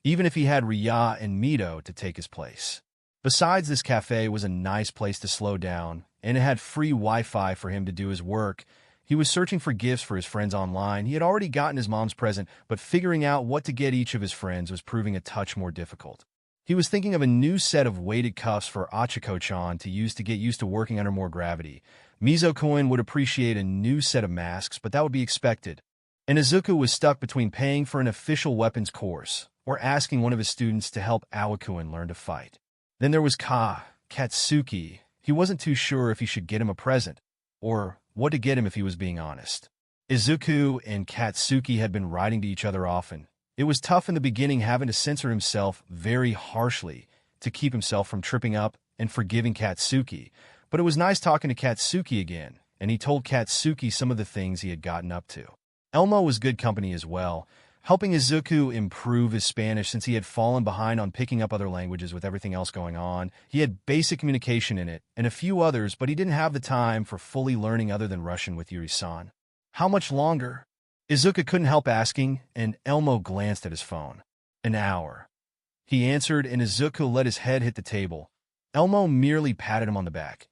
even if he had Riya and Mito to take his place. Besides, this cafe was a nice place to slow down, and it had free Wi-Fi for him to do his work. He was searching for gifts for his friends online. He had already gotten his mom's present, but figuring out what to get each of his friends was proving a touch more difficult. He was thinking of a new set of weighted cuffs for Achiko-chan to use to get used to working under more gravity. Mizo-kun would appreciate a new set of masks, but that would be expected. And Izuku was stuck between paying for an official weapons course or asking one of his students to help Awakuen learn to fight. Then there was Katsuki. He wasn't too sure if he should get him a present, or what to get him if he was being honest. Izuku and Katsuki had been writing to each other often. It was tough in the beginning having to censor himself very harshly to keep himself from tripping up and forgiving Katsuki, but it was nice talking to Katsuki again, and he told Katsuki some of the things he had gotten up to. Elmo was good company as well, helping Izuku improve his Spanish since he had fallen behind on picking up other languages with everything else going on. He had basic communication in it, and a few others, but he didn't have the time for fully learning other than Russian with Yuri-san. How much longer? Izuku couldn't help asking, and Elmo glanced at his phone. "An hour." He answered, and Izuku let his head hit the table. Elmo merely patted him on the back.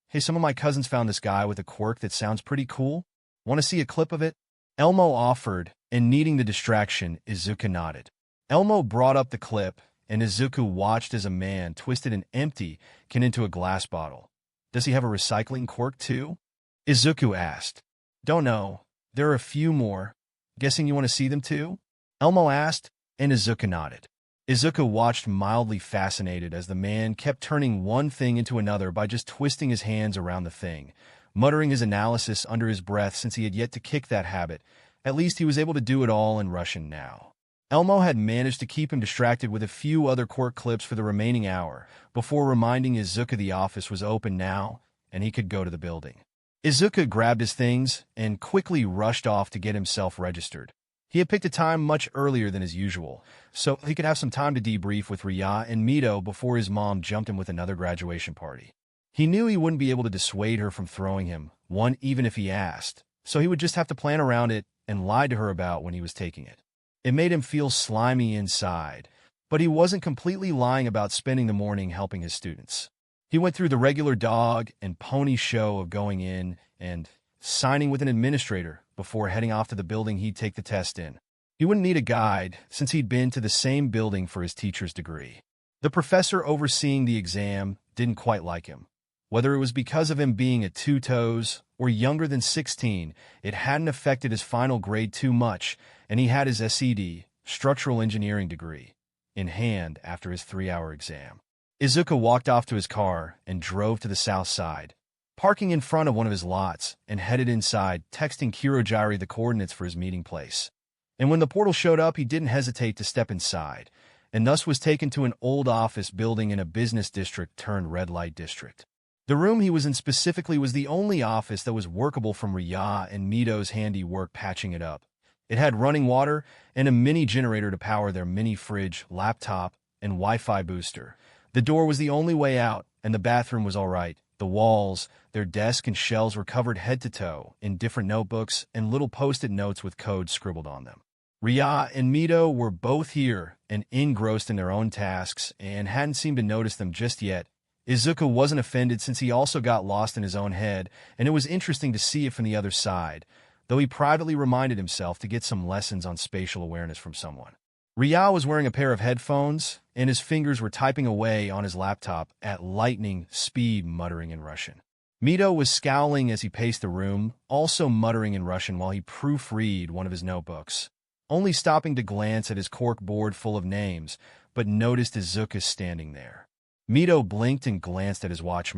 "Hey, some of my cousins found this guy with a quirk that sounds pretty cool. Want to see a clip of it?" Elmo offered, and needing the distraction, Izuku nodded. Elmo brought up the clip, and Izuku watched as a man twisted an empty can into a glass bottle. "Does he have a recycling quirk too?" Izuku asked. "Don't know. There are a few more. Guessing you want to see them too?" Elmo asked, and Izuku nodded. Izuku watched mildly fascinated as the man kept turning one thing into another by just twisting his hands around the thing, muttering his analysis under his breath since he had yet to kick that habit. At least he was able to do it all in Russian now. Elmo had managed to keep him distracted with a few other quirk clips for the remaining hour, before reminding Izuku the office was open now, and he could go to the building. Izuku grabbed his things and quickly rushed off to get himself registered. He had picked a time much earlier than his usual, so he could have some time to debrief with Riya and Mito before his mom jumped him with another graduation party. He knew he wouldn't be able to dissuade her from throwing him one even if he asked, so he would just have to plan around it and lie to her about when he was taking it. It made him feel slimy inside, but he wasn't completely lying about spending the morning helping his students. He went through the regular dog and pony show of going in and signing with an administrator before heading off to the building he'd take the test in. He wouldn't need a guide since he'd been to the same building for his teacher's degree. The professor overseeing the exam didn't quite like him. Whether it was because of him being at 2 toes or younger than 16, it hadn't affected his final grade too much, and he had his SED, structural engineering degree. in hand after his 3-hour exam. Izuku walked off to his car and drove to the south side, parking in front of one of his lots, and headed inside, texting Kurojiri the coordinates for his meeting place. And when the portal showed up, he didn't hesitate to step inside, and thus was taken to an old office building in a business district turned red light district. The room he was in specifically was the only office that was workable from Riya and Mito's handiwork patching it up. It had running water and a mini generator to power their mini fridge, laptop, and Wi-Fi booster. The door was the only way out, and the bathroom was all right. The walls, their desk and shelves were covered head to toe in different notebooks and little post-it notes with code scribbled on them. Riya and Mito were both here and engrossed in their own tasks and hadn't seemed to notice them just yet. Izuku wasn't offended since he also got lost in his own head, and it was interesting to see it from the other side, though he privately reminded himself to get some lessons on spatial awareness from someone. Riya was wearing a pair of headphones, and his fingers were typing away on his laptop at lightning speed, muttering in Russian. Mito was scowling as he paced the room, also muttering in Russian while he proofread one of his notebooks, only stopping to glance at his cork board full of names, but noticed Izuku standing there. Mito blinked and glanced at his watch.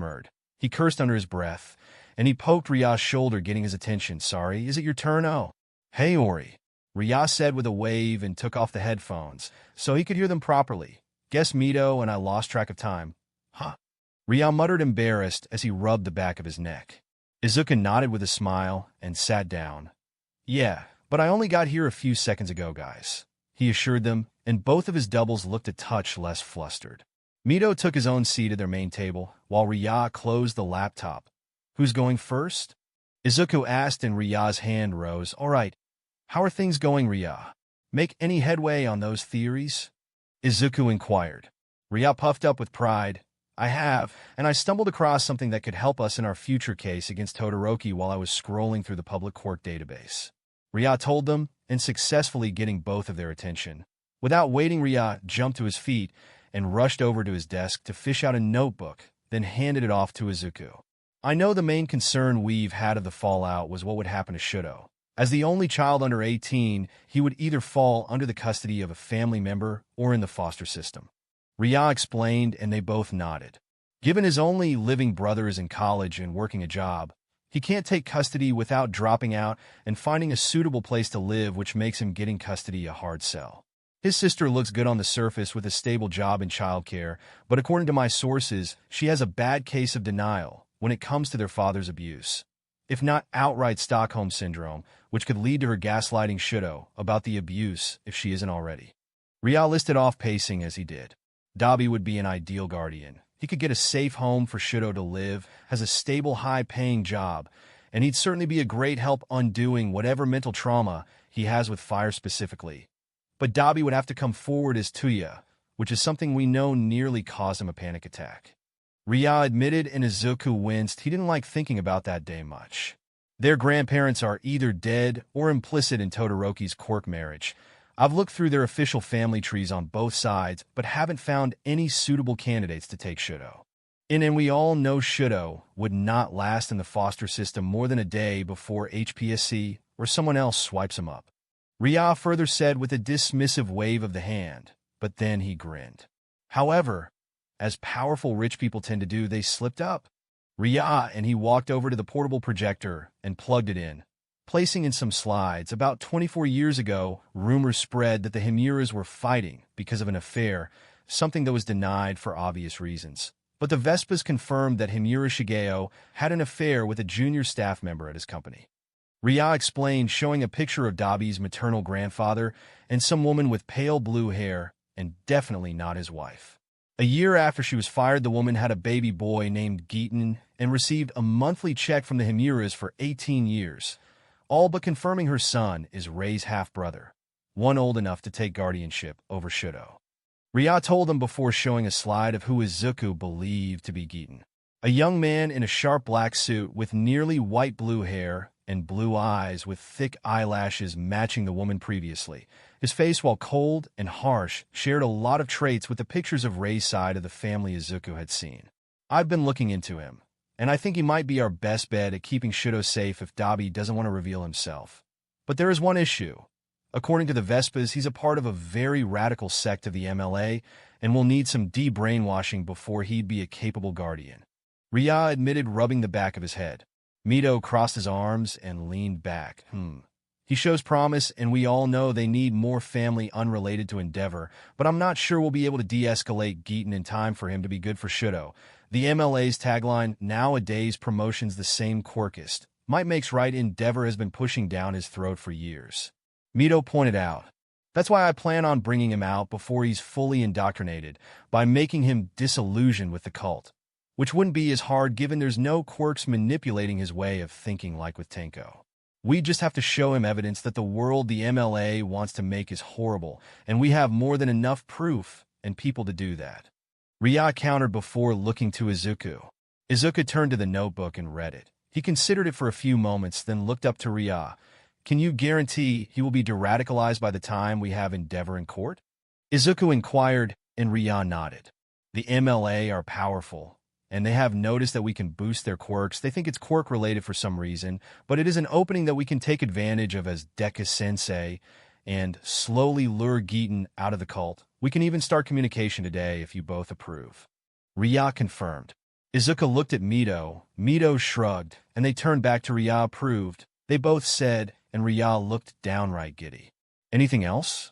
He cursed under his breath, and he poked Riya's shoulder, getting his attention. "Sorry, is it your turn?" "Oh. Hey, Ori," Riya said with a wave and took off the headphones, so he could hear them properly. "Guess Mito and I lost track of time." "Huh?" Riya muttered, embarrassed, as he rubbed the back of his neck. Izuku nodded with a smile and sat down. "Yeah, but I only got here a few seconds ago, guys," he assured them, and both of his doubles looked a touch less flustered. Mito took his own seat at their main table, while Riya closed the laptop. "Who's going first?" Izuku asked, and Riya's hand rose. "All right. How are things going, Riya? Make any headway on those theories?" Izuku inquired. Riya puffed up with pride. "I have, and I stumbled across something that could help us in our future case against Todoroki while I was scrolling through the public court database," Riya told them, and successfully getting both of their attention. Without waiting, Riya jumped to his feet and rushed over to his desk to fish out a notebook, then handed it off to Izuku. "I know the main concern we've had of the fallout was what would happen to Shudo. As the only child under 18, he would either fall under the custody of a family member or in the foster system." Riya explained, and they both nodded. Given his only living brother is in college and working a job, he can't take custody without dropping out and finding a suitable place to live, which makes him getting custody a hard sell. His sister looks good on the surface with a stable job in childcare, but according to my sources, she has a bad case of denial when it comes to their father's abuse, if not outright Stockholm Syndrome, which could lead to her gaslighting Shudo about the abuse if she isn't already. Riya listed off, pacing as he did. Dobby would be an ideal guardian. He could get a safe home for Shudo to live, has a stable, high-paying job, and he'd certainly be a great help undoing whatever mental trauma he has with fire specifically. But Dobby would have to come forward as Tuya, which is something we know nearly caused him a panic attack. Riya admitted, and Izuku winced. He didn't like thinking about that day much. Their grandparents are either dead or implicit in Todoroki's quirk marriage. I've looked through their official family trees on both sides, but haven't found any suitable candidates to take Shudo. And we all know Shudo would not last in the foster system more than a day before HPSC or someone else swipes him up," Riya further said with a dismissive wave of the hand, but then he grinned. "However, as powerful rich people tend to do, they slipped up." Riya, and he walked over to the portable projector and plugged it in, placing in some slides. About 24 years ago, rumors spread that the Himuras were fighting because of an affair, something that was denied for obvious reasons. But the Vespas confirmed that Himura Shigeo had an affair with a junior staff member at his company. Riya explained, showing a picture of Dobby's maternal grandfather and some woman with pale blue hair, and definitely not his wife. A year after she was fired, the woman had a baby boy named Geeton and received a monthly check from the Himuras for 18 years, all but confirming her son is Rei's half-brother, one old enough to take guardianship over Shudo. Riya told them before showing a slide of who Izuku believed to be Geeton. A young man in a sharp black suit with nearly white-blue hair and blue eyes with thick eyelashes matching the woman previously. His face, while cold and harsh, shared a lot of traits with the pictures of Rei's side of the family Izuku had seen. "I've been looking into him, and I think he might be our best bet at keeping Shudo safe if Dobby doesn't want to reveal himself. But there is one issue. According to the Vespas, he's a part of a very radical sect of the MLA and will need some de-brainwashing before he'd be a capable guardian. Riya admitted, rubbing the back of his head. Mito crossed his arms and leaned back. He shows promise, and we all know they need more family unrelated to Endeavor, but I'm not sure we'll be able to de-escalate Geeton in time for him to be good for Shudo. The MLA's tagline, "Nowadays promotion's the same quirkest," might makes right. Endeavor has been pushing down his throat for years. Mito pointed out. That's why I plan on bringing him out before he's fully indoctrinated, by making him disillusioned with the cult. Which wouldn't be as hard given there's no quirks manipulating his way of thinking like with Tenko. We just have to show him evidence that the world the MLA wants to make is horrible, and we have more than enough proof and people to do that. Riya countered before looking to Izuku. Izuku turned to the notebook and read it. He considered it for a few moments, then looked up to Riya. Can you guarantee he will be de-radicalized by the time we have Endeavor in court? Izuku inquired, and Riya nodded. The MLA are powerful, and they have noticed that we can boost their quirks. They think it's quirk-related for some reason, but it is an opening that we can take advantage of as Deku-Sensei and slowly lure Geeton out of the cult. We can even start communication today if you both approve. Riya confirmed. Izuku looked at Mito. Mito shrugged, and they turned back to Riya. Approved, they both said, and Riya looked downright giddy. Anything else?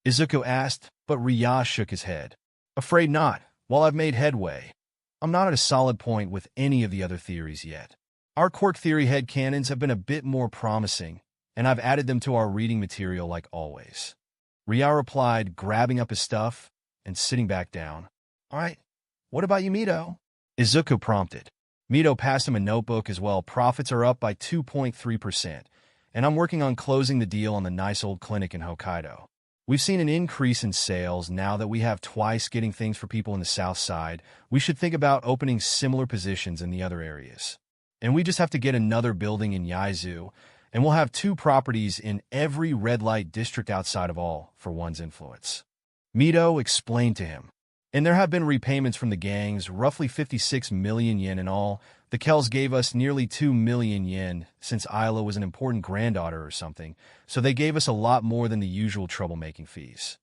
Izuku asked, but Riya shook his head. Afraid not. While I've made headway, I'm not at a solid point with any of the other theories yet. Our quirk theory headcanons have been a bit more promising, and I've added them to our reading material like always. Riya replied, grabbing up his stuff and sitting back down. All right, what about you, Mito? Izuku prompted. Mito passed him a notebook as well. Profits are up by 2.3%, and I'm working on closing the deal on the nice old clinic in Hokkaido. We've seen an increase in sales now that we have twice getting things for people in the south side. We should think about opening similar positions in the other areas. And we just have to get another building in Yaizu, and we'll have 2 properties in every red light district outside of all for one's influence. Mito explained to him. And there have been repayments from the gangs, roughly 56 million yen in all. The Kells gave us nearly 2 million yen, since Isla was an important granddaughter or something, so they gave us a lot more than the usual troublemaking fees.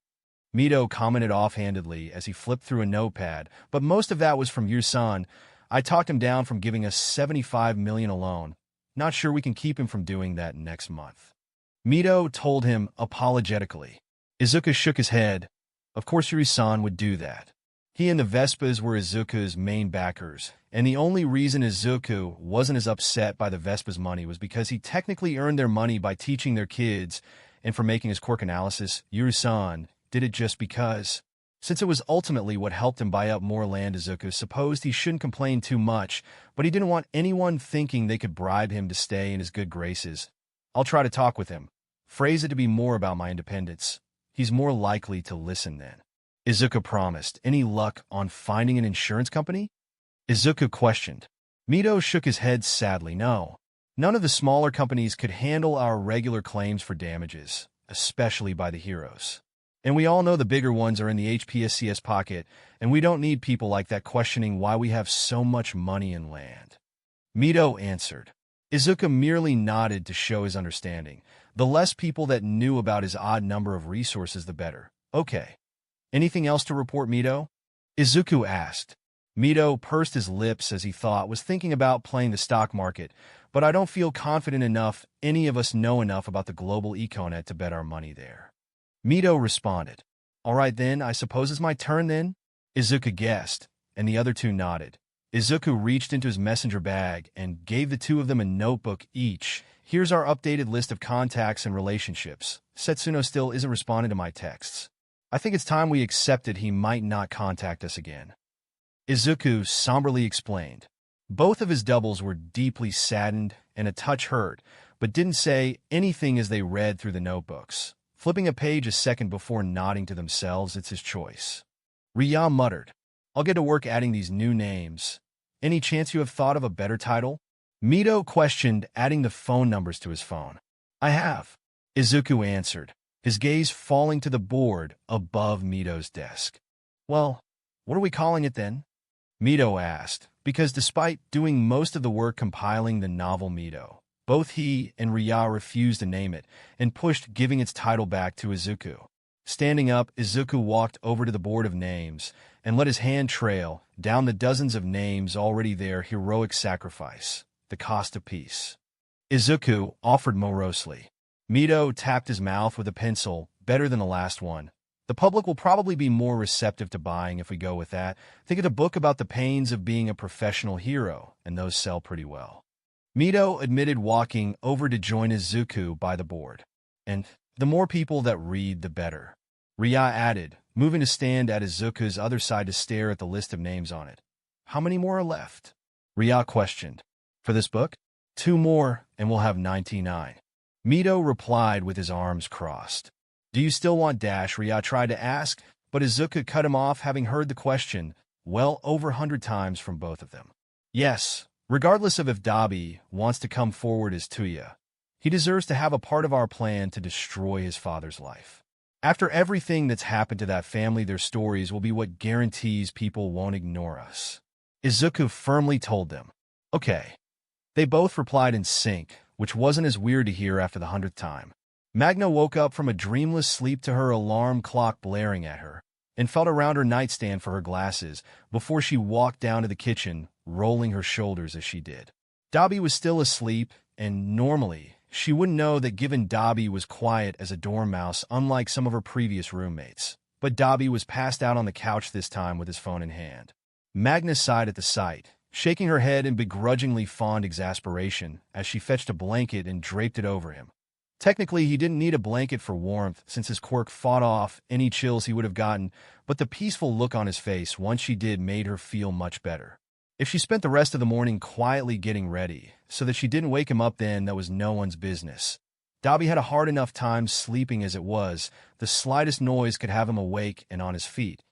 Mito commented offhandedly as he flipped through a notepad, but most of that was from Yusan. I talked him down from giving us 75 million alone. Not sure we can keep him from doing that next month. Mito told him apologetically. Izuku shook his head. Of course Yuri-san would do that. He and the Vespas were Izuku's main backers, and the only reason Izuku wasn't as upset by the Vespas' money was because he technically earned their money by teaching their kids, and for making his quirk analysis, Yuri-san did it just because. Since it was ultimately what helped him buy up more land, Izuku supposed he shouldn't complain too much, but he didn't want anyone thinking they could bribe him to stay in his good graces. I'll try to talk with him. Phrase it to be more about my independence. He's more likely to listen then. Izuku promised. Any luck on finding an insurance company? Izuku questioned. Mito shook his head sadly. No. None of the smaller companies could handle our regular claims for damages, especially by the heroes. And we all know the bigger ones are in the HPSCS pocket, and we don't need people like that questioning why we have so much money and land. Mito answered. Izuku merely nodded to show his understanding. The less people that knew about his odd number of resources, the better. Okay. Anything else to report, Mito? Izuku asked. Mito pursed his lips as he was thinking about playing the stock market, but I don't feel confident enough any of us know enough about the global econet to bet our money there. Mito responded. All right then, I suppose it's my turn then? Izuku guessed, and the other 2 nodded. Izuku reached into his messenger bag and gave the 2 of them a notebook each. Here's our updated list of contacts and relationships. Setsuno still isn't responding to my texts. I think it's time we accepted he might not contact us again. Izuku somberly explained. Both of his doubles were deeply saddened and a touch hurt, but didn't say anything as they read through the notebooks, flipping a page a second before nodding to themselves. It's his choice. Riya muttered. I'll get to work adding these new names. Any chance you have thought of a better title? Mito questioned, adding the phone numbers to his phone. I have. Izuku answered, his gaze falling to the board above Mito's desk. Well, what are we calling it then? Mito asked, because despite doing most of the work compiling the novel Mito, Both he and Riya refused to name it and pushed giving its title back to Izuku. Standing up, Izuku walked over to the board of names and let his hand trail down the dozens of names already there. Heroic sacrifice, the cost of peace. Izuku offered morosely. Mito tapped his mouth with a pencil, better than the last one. The public will probably be more receptive to buying if we go with that. Think of a book about the pains of being a professional hero, and those sell pretty well. Mito admitted, walking over to join Izuku by the board. And the more people that read, the better. Riya added, moving to stand at Izuku's other side to stare at the list of names on it. How many more are left? Riya questioned. For this book? 2 more, and we'll have 99. Mito replied with his arms crossed. Do you still want Dash? Riya tried to ask, but Izuku cut him off, having heard the question well over 100 times from both of them. Yes, regardless of if Dobby wants to come forward as Tuya. He deserves to have a part of our plan to destroy his father's life. After everything that's happened to that family, their stories will be what guarantees people won't ignore us. Izuku firmly told them. Okay. They both replied in sync, which wasn't as weird to hear after the 100th time. Magna woke up from a dreamless sleep to her alarm clock blaring at her, and felt around her nightstand for her glasses before she walked down to the kitchen, rolling her shoulders as she did. Dobby was still asleep, and normally, she wouldn't know that given Dobby was quiet as a dormouse, unlike some of her previous roommates. But Dobby was passed out on the couch this time with his phone in hand. Magna sighed at the sight, shaking her head in begrudgingly fond exasperation as she fetched a blanket and draped it over him. Technically, he didn't need a blanket for warmth since his quirk fought off any chills he would have gotten, but the peaceful look on his face once she did made her feel much better. If she spent the rest of the morning quietly getting ready so that she didn't wake him up, then that was no one's business. Dobby had a hard enough time sleeping as it was. The slightest noise could have him awake and on his feet,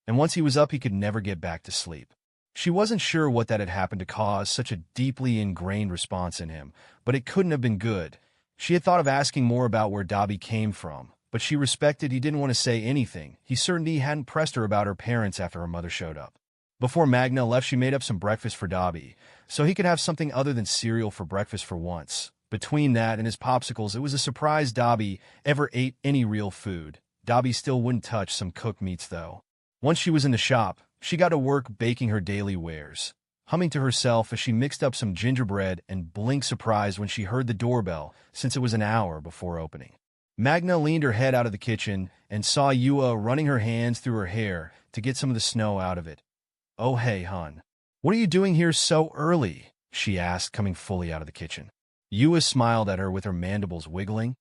and once he was up he could never get back to sleep. She wasn't sure what that had happened to cause such a deeply ingrained response in him, but it couldn't have been good. She had thought of asking more about where Dobby came from, but she respected he didn't want to say anything. He certainly hadn't pressed her about her parents after her mother showed up. Before Magna left, she made up some breakfast for Dobby, so he could have something other than cereal for breakfast for once. Between that and his popsicles, it was a surprise Dobby ever ate any real food. Dobby still wouldn't touch some cooked meats, though. Once she was in the shop, she got to work baking her daily wares, humming to herself as she mixed up some gingerbread and blinked surprise when she heard the doorbell, since it was an hour before opening. Magna leaned her head out of the kitchen and saw Yua running her hands through her hair to get some of the snow out of it. "Oh hey, hon. What are you doing here so early?" she asked, coming fully out of the kitchen. Yua smiled at her with her mandibles wiggling.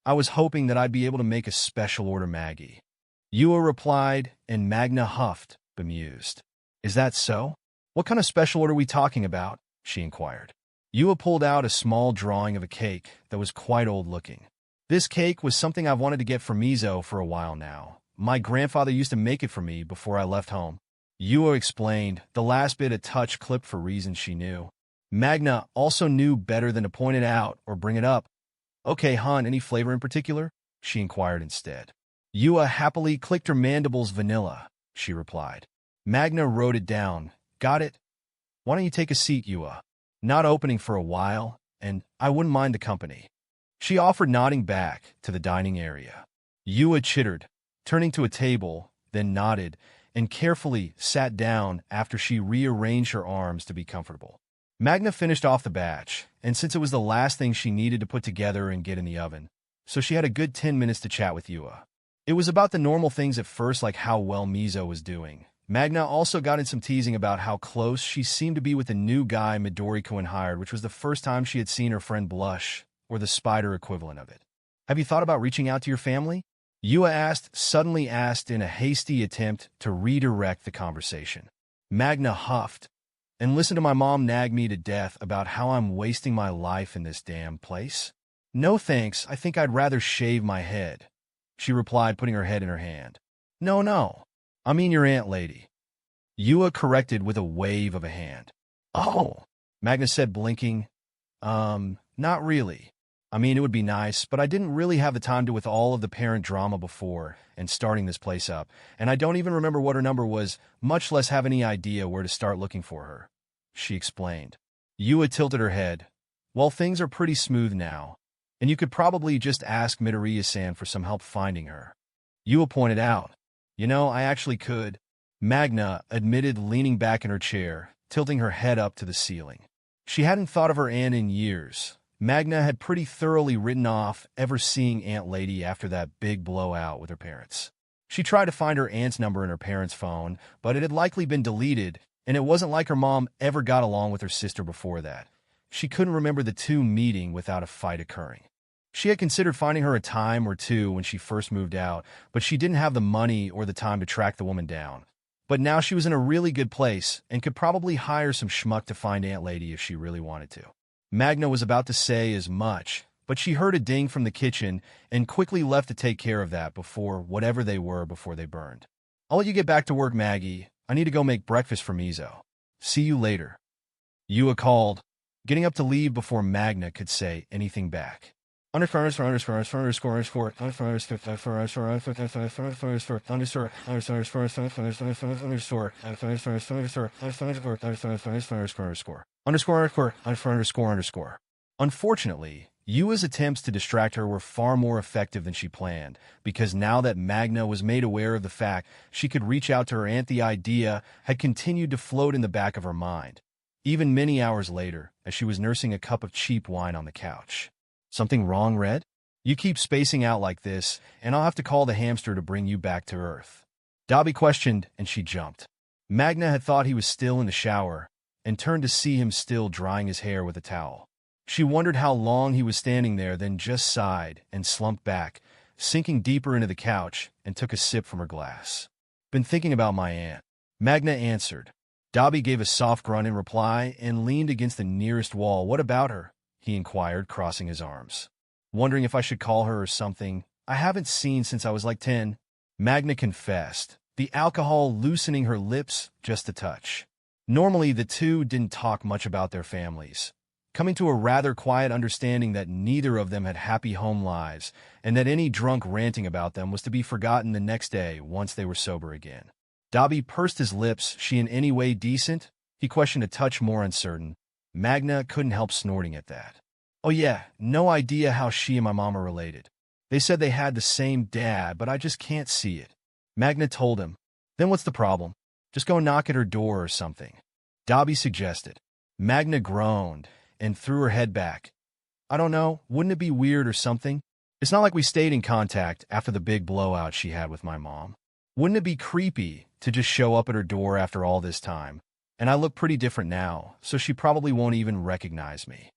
"I was hoping that I'd be able to make a special order Maggie." Yua replied, and Magna huffed, bemused. "Is that so? What kind of special order are we talking about?" she inquired. Yua pulled out a small drawing of a cake that was quite old-looking. "This cake was something I've wanted to get for Mizo for a while now. My grandfather used to make it for me before I left home." Yua explained, the last bit a touch clipped for reasons she knew. Magna also knew better than to point it out or bring it up. "Okay, hon, any flavor in particular?" she inquired instead. Yua happily clicked her mandibles. "Vanilla," she replied. Magna wrote it down. "Got it? Why don't you take a seat, Yua? Not opening for a while, and I wouldn't mind the company." She offered, nodding back to the dining area. Yua chittered, turning to a table, then nodded, and carefully sat down after she rearranged her arms to be comfortable. Magna finished off the batch, and since it was the last thing she needed to put together and get in the oven, so she had a good 10 minutes to chat with Yua. It was about the normal things at first, like how well Mizo was doing. Magna also got in some teasing about how close she seemed to be with the new guy Midoriko had hired, which was the first time she had seen her friend blush, or the spider equivalent of it. "Have you thought about reaching out to your family?" Yua suddenly asked in a hasty attempt to redirect the conversation. Magna huffed, "And listen to my mom nag me to death about how I'm wasting my life in this damn place? No thanks, I think I'd rather shave my head," she replied, putting her head in her hand. No, I mean your aunt lady," Yua corrected with a wave of a hand. "Oh," Magna said, blinking. Not really. I mean, it would be nice, but I didn't really have the time to with all of the parent drama before and starting this place up, and I don't even remember what her number was, much less have any idea where to start looking for her," she explained. Yua tilted her head. Well, things are pretty smooth now, and you could probably just ask Midoriya-san for some help finding her. Yua pointed out. I actually could. Magna admitted, leaning back in her chair, tilting her head up to the ceiling. She hadn't thought of her aunt in years. Magna had pretty thoroughly written off ever seeing Aunt Lady after that big blowout with her parents. She tried to find her aunt's number in her parents' phone, but it had likely been deleted, and it wasn't like her mom ever got along with her sister before that. She couldn't remember the two meeting without a fight occurring. She had considered finding her a time or two when she first moved out, but she didn't have the money or the time to track the woman down. But now she was in a really good place and could probably hire some schmuck to find Aunt Lady if she really wanted to. Magna was about to say as much, but she heard a ding from the kitchen and quickly left to take care of that before they burned. I'll let you get back to work, Maggie. I need to go make breakfast for Mizo. See you later. Yua called, getting up to leave before Magna could say anything back. Unfortunately, Yua's attempts to distract her were far more effective than she planned, because now that Magna was made aware of the fact she could reach out to her aunt, the idea had continued to float in the back of her mind, even many hours later, as she was nursing a cup of cheap wine on the couch. Something wrong, Red? You keep spacing out like this, and I'll have to call the hamster to bring you back to Earth. Dobby questioned, and she jumped. Magna had thought he was still in the shower, and turned to see him still drying his hair with a towel. She wondered how long he was standing there, then just sighed and slumped back, sinking deeper into the couch, and took a sip from her glass. Been thinking about my aunt. Magna answered. Dobby gave a soft grunt in reply and leaned against the nearest wall. What about her? He inquired, crossing his arms. Wondering if I should call her or something. I haven't seen since I was like 10. Magna confessed, the alcohol loosening her lips just a touch. Normally, the two didn't talk much about their families, coming to a rather quiet understanding that neither of them had happy home lives, and that any drunk ranting about them was to be forgotten the next day once they were sober again. Dobby pursed his lips. She in any way decent? He questioned, a touch more uncertain. Magna couldn't help snorting at that. Oh yeah, no idea how she and my mom are related. They said they had the same dad, but I just can't see it. Magna told him. Then what's the problem? Just go knock at her door or something. Dobby suggested. Magna groaned and threw her head back. I don't know, wouldn't it be weird or something? It's not like we stayed in contact after the big blowout she had with my mom. Wouldn't it be creepy to just show up at her door after all this time? And I look pretty different now, so she probably won't even recognize me.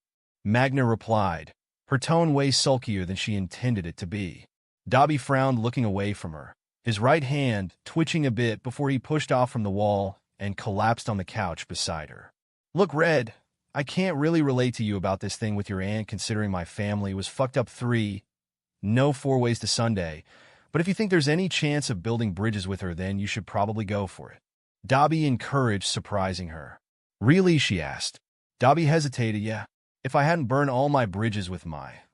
Magna replied, her tone way sulkier than she intended it to be. Dobby frowned, looking away from her, his right hand twitching a bit before he pushed off from the wall and collapsed on the couch beside her. Look, Red, I can't really relate to you about this thing with your aunt, considering my family was fucked up 3, no 4 ways to Sunday, but if you think there's any chance of building bridges with her, then you should probably go for it. Dobby encouraged, surprising her. Really? She asked. Dobby hesitated. Yeah. If I hadn't burned all my bridges with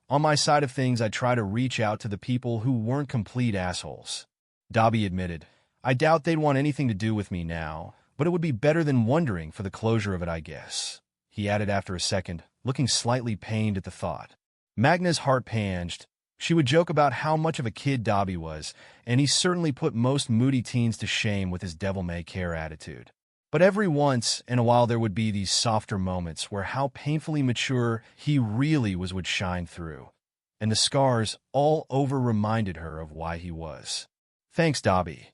on my side of things, I'd try to reach out to the people who weren't complete assholes. Dobby admitted. I doubt they'd want anything to do with me now, but it would be better than wondering for the closure of it, I guess. He added after a second, looking slightly pained at the thought. Magna's heart panged. She would joke about how much of a kid Dobby was, and he certainly put most moody teens to shame with his devil-may-care attitude. But every once in a while there would be these softer moments where how painfully mature he really was would shine through, and the scars all over reminded her of why he was. Thanks, Dobby,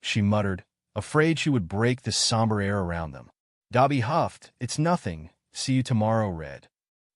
she muttered, afraid she would break the somber air around them. Dobby huffed. It's nothing. See you tomorrow, Red.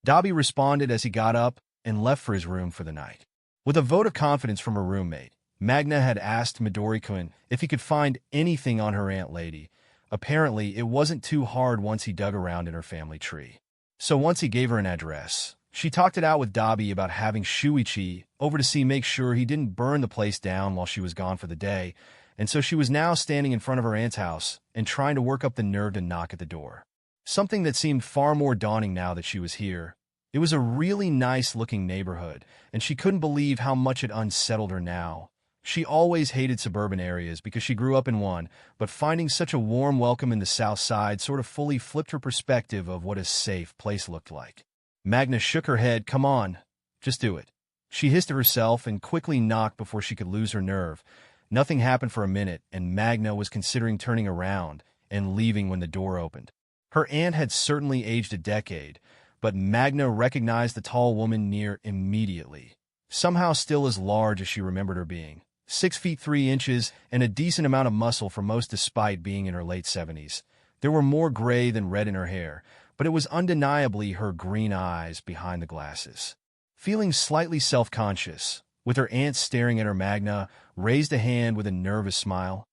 Dobby responded as he got up and left for his room for the night. With a vote of confidence from her roommate, Magna had asked Midori-kun if he could find anything on her Aunt Lady. Apparently, it wasn't too hard once he dug around in her family tree. So once he gave her an address, she talked it out with Dobby about having Shuichi over to make sure he didn't burn the place down while she was gone for the day, and so she was now standing in front of her aunt's house and trying to work up the nerve to knock at the door. Something that seemed far more daunting now that she was here. It was a really nice-looking neighborhood, and she couldn't believe how much it unsettled her now. She always hated suburban areas because she grew up in one, but finding such a warm welcome in the South Side sort of fully flipped her perspective of what a safe place looked like. Magna shook her head. Come on, just do it. She hissed to herself and quickly knocked before she could lose her nerve. Nothing happened for a minute, and Magna was considering turning around and leaving when the door opened. Her aunt had certainly aged a decade, but Magna recognized the tall woman near immediately. Somehow still as large as she remembered her being. 6 feet 3 inches and a decent amount of muscle for most despite being in her late 70s. There were more gray than red in her hair, but it was undeniably her green eyes behind the glasses. Feeling slightly self-conscious, with her aunt staring at her, Magna raised a hand with a nervous smile.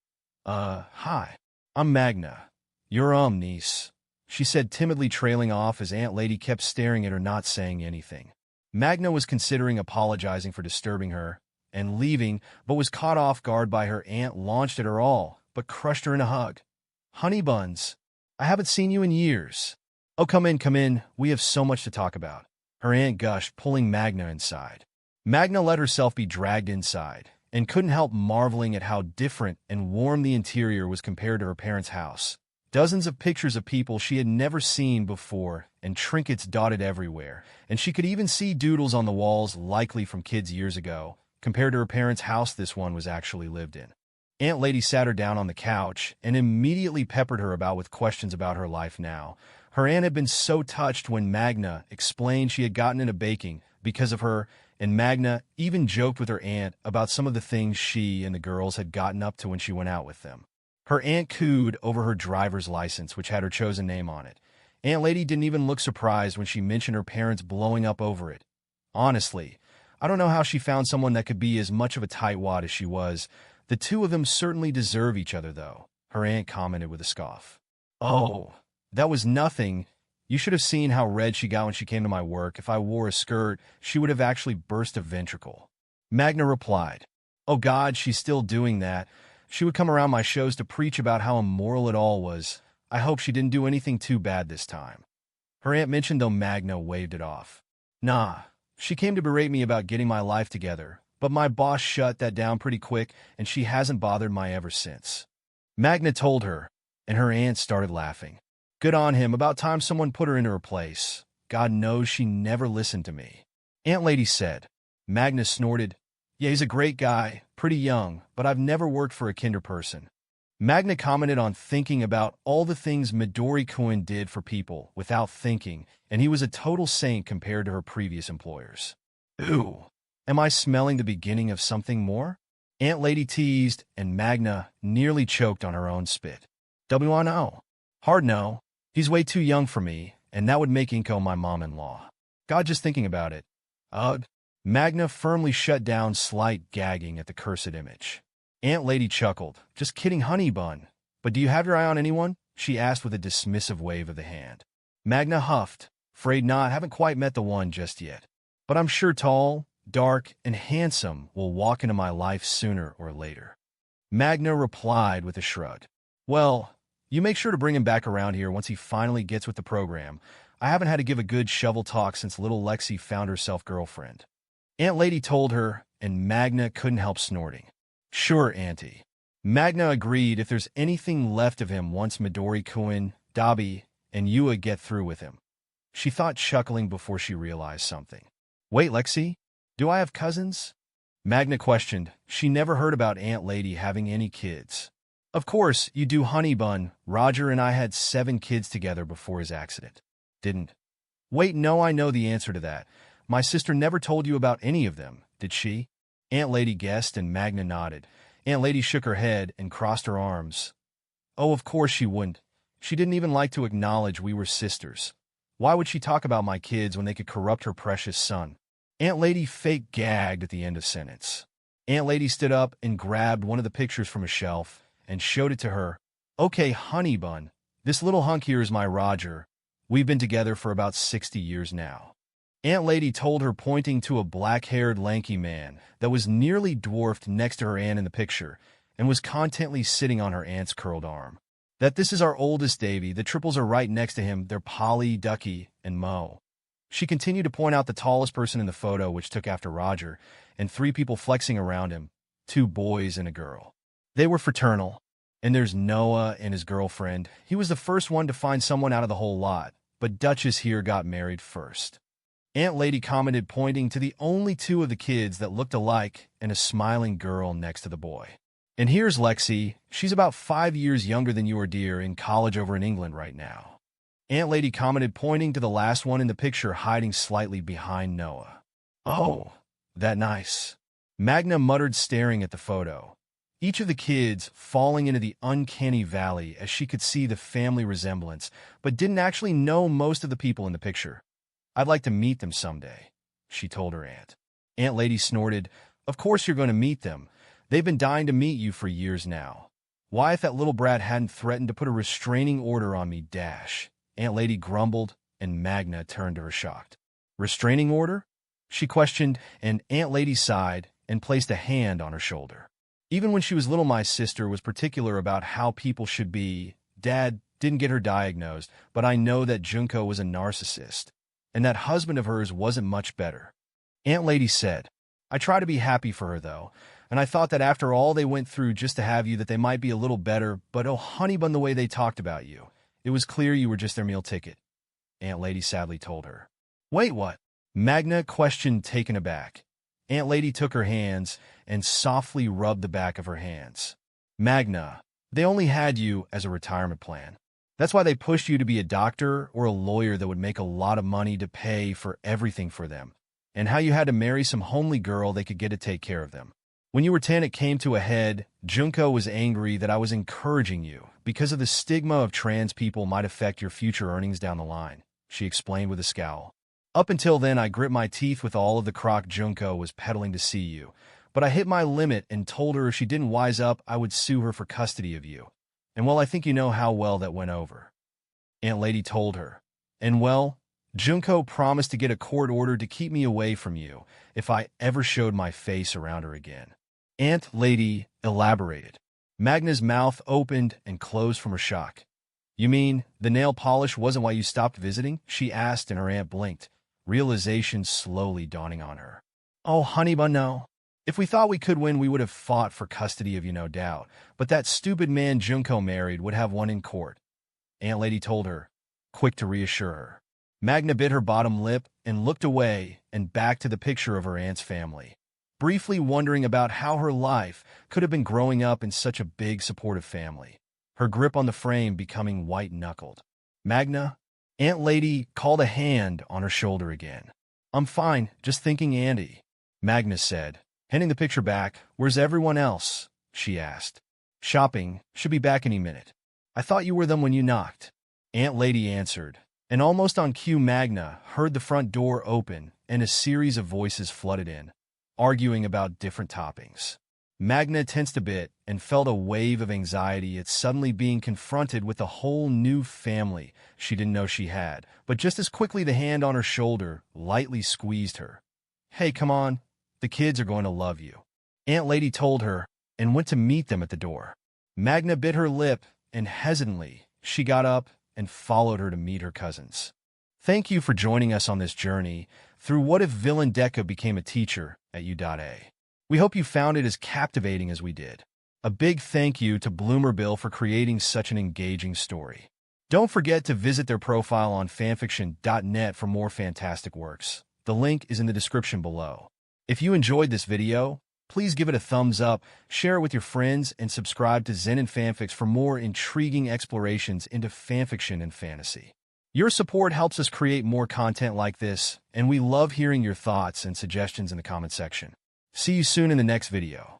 Hi. I'm Magna. Your niece," she said timidly, trailing off as Aunt Lady kept staring at her, not saying anything. Magna was considering apologizing for disturbing her and leaving, but was caught off guard by her aunt launched at her all, but crushed her in a hug. "Honey buns, I haven't seen you in years." "Oh, come in, we have so much to talk about," her aunt gushed, pulling Magna inside. Magna let herself be dragged inside, and couldn't help marveling at how different and warm the interior was compared to her parents' house. Dozens of pictures of people she had never seen before, and trinkets dotted everywhere, and she could even see doodles on the walls likely from kids years ago. Compared to her parents' house, this one was actually lived in. Aunt Lady sat her down on the couch and immediately peppered her about with questions about her life now. Her aunt had been so touched when Magna explained she had gotten into baking because of her, and Magna even joked with her aunt about some of the things she and the girls had gotten up to when she went out with them. Her aunt cooed over her driver's license, which had her chosen name on it. Aunt Lady didn't even look surprised when she mentioned her parents blowing up over it. Honestly, I don't know how she found someone that could be as much of a tightwad as she was. The two of them certainly deserve each other, though, her aunt commented with a scoff. "Oh, that was nothing. You should have seen how red she got when she came to my work. If I wore a skirt, she would have actually burst a ventricle," Magna replied. "Oh God, she's still doing that. She would come around my shows to preach about how immoral it all was. I hope she didn't do anything too bad this time," her aunt mentioned, though Magna waved it off. "Nah, she came to berate me about getting my life together, but my boss shut that down pretty quick, and she hasn't bothered me ever since," Magna told her, and her aunt started laughing. "Good on him. About time someone put her into her place. God knows she never listened to me," Aunt Lady said. Magna snorted. "Yeah, he's a great guy, pretty young, but I've never worked for a kinder person." Magna commented on thinking about all the things Midori-kun did for people without thinking, and he was a total saint compared to her previous employers. "Ooh, am I smelling the beginning of something more?" Aunt Lady teased, and Magna nearly choked on her own spit. "W-I-N-O. Hard no. He's way too young for me, and that would make Inko my mom-in-law. God, just thinking about it. Ugh." Magna firmly shut down slight gagging at the cursed image. Aunt Lady chuckled. "Just kidding, honey bun. But do you have your eye on anyone?" she asked with a dismissive wave of the hand. Magna huffed. "Afraid not. Haven't quite met the one just yet. But I'm sure tall, dark, and handsome will walk into my life sooner or later." Magna replied with a shrug. "Well, you make sure to bring him back around here once he finally gets with the program. I haven't had to give a good shovel talk since little Lexi found herself girlfriend," Aunt Lady told her, and Magna couldn't help snorting. "Sure, Auntie." Magna agreed if there's anything left of him once Midori-kun, Dobby, and Yua get through with him. She thought, chuckling before she realized something. "Wait, Lexi, do I have cousins?" Magna questioned. She never heard about Aunt Lady having any kids. "Of course, you do, honey bun. Roger and I had 7 kids together before his accident." "Didn't?" "Wait, no, I know the answer to that. My sister never told you about any of them, did she?" Aunt Lady guessed, and Magna nodded. Aunt Lady shook her head and crossed her arms. "Oh, of course she wouldn't. She didn't even like to acknowledge we were sisters. Why would she talk about my kids when they could corrupt her precious son?" Aunt Lady fake gagged at the end of sentence. Aunt Lady stood up and grabbed one of the pictures from a shelf and showed it to her. "Okay, honey bun, this little hunk here is my Roger. We've been together for about 60 years now." Aunt Lady told her, pointing to a black-haired, lanky man that was nearly dwarfed next to her aunt in the picture and was contently sitting on her aunt's curled arm. "That this is our oldest Davy. The triples are right next to him. They're Polly, Ducky, and Mo." She continued to point out the tallest person in the photo, which took after Roger, and 3 people flexing around him, 2 boys and a girl. They were fraternal. And there's Noah and his girlfriend. He was the first one to find someone out of the whole lot, but Duchess here got married first. Aunt Lady commented, pointing to the only two of the kids that looked alike and a smiling girl next to the boy. And here's Lexi. She's about 5 years younger than you are, dear, in college over in England right now. Aunt Lady commented, pointing to the last one in the picture, hiding slightly behind Noah. Oh, that nice. Magna muttered, staring at the photo. Each of the kids falling into the uncanny valley as she could see the family resemblance, but didn't actually know most of the people in the picture. I'd like to meet them someday, she told her aunt. Aunt Lady snorted, of course you're going to meet them. They've been dying to meet you for years now. Why, if that little brat hadn't threatened to put a restraining order on me, dash. Aunt Lady grumbled, and Magna turned to her shocked. Restraining order? She questioned, and Aunt Lady sighed and placed a hand on her shoulder. Even when she was little, my sister was particular about how people should be. Dad didn't get her diagnosed, but I know that Junko was a narcissist, and that husband of hers wasn't much better. Aunt Lady said, I try to be happy for her, though, and I thought that after all they went through just to have you, that they might be a little better, but oh, honey bun, the way they talked about you. It was clear you were just their meal ticket, Aunt Lady sadly told her. Wait, what? Magna questioned, taken aback. Aunt Lady took her hands and softly rubbed the back of her hands. Magna, they only had you as a retirement plan. That's why they pushed you to be a doctor or a lawyer that would make a lot of money to pay for everything for them, and how you had to marry some homely girl they could get to take care of them. When you were 10, it came to a head. Junko was angry that I was encouraging you because of the stigma of trans people might affect your future earnings down the line, she explained with a scowl. Up until then, I grit my teeth with all of the crock Junko was peddling to see you, but I hit my limit and told her if she didn't wise up, I would sue her for custody of you. And well, I think you know how well that went over, Aunt Lady told her. And well, Junko promised to get a court order to keep me away from you if I ever showed my face around her again. Aunt Lady elaborated. Magna's mouth opened and closed from her shock. You mean the nail polish wasn't why you stopped visiting? She asked, and her aunt blinked, realization slowly dawning on her. Oh, honey bun, no. If we thought we could win, we would have fought for custody of you, no doubt. But that stupid man Junko married would have won in court, Aunt Lady told her, quick to reassure her. Magna bit her bottom lip and looked away and back to the picture of her aunt's family, briefly wondering about how her life could have been growing up in such a big, supportive family, her grip on the frame becoming white-knuckled. Magna, Aunt Lady called a hand on her shoulder again. I'm fine, just thinking Andy, Magna said, handing the picture back. Where's everyone else? She asked. Shopping, should be back any minute. I thought you were them when you knocked, Aunt Lady answered, and almost on cue Magna heard the front door open and a series of voices flooded in, arguing about different toppings. Magna tensed a bit and felt a wave of anxiety at suddenly being confronted with a whole new family she didn't know she had, but just as quickly the hand on her shoulder lightly squeezed her. Hey, come on, the kids are going to love you, Aunt Lady told her, and went to meet them at the door. Magna bit her lip, and hesitantly, she got up and followed her to meet her cousins. Thank you for joining us on this journey through What If Villain Deku Became a Teacher at U.A. We hope you found it as captivating as we did. A big thank you to Bloomerbill for creating such an engaging story. Don't forget to visit their profile on fanfiction.net for more fantastic works. The link is in the description below. If you enjoyed this video, please give it a thumbs up, share it with your friends, and subscribe to Zenin Fanfics for more intriguing explorations into fanfiction and fantasy. Your support helps us create more content like this, and we love hearing your thoughts and suggestions in the comment section. See you soon in the next video.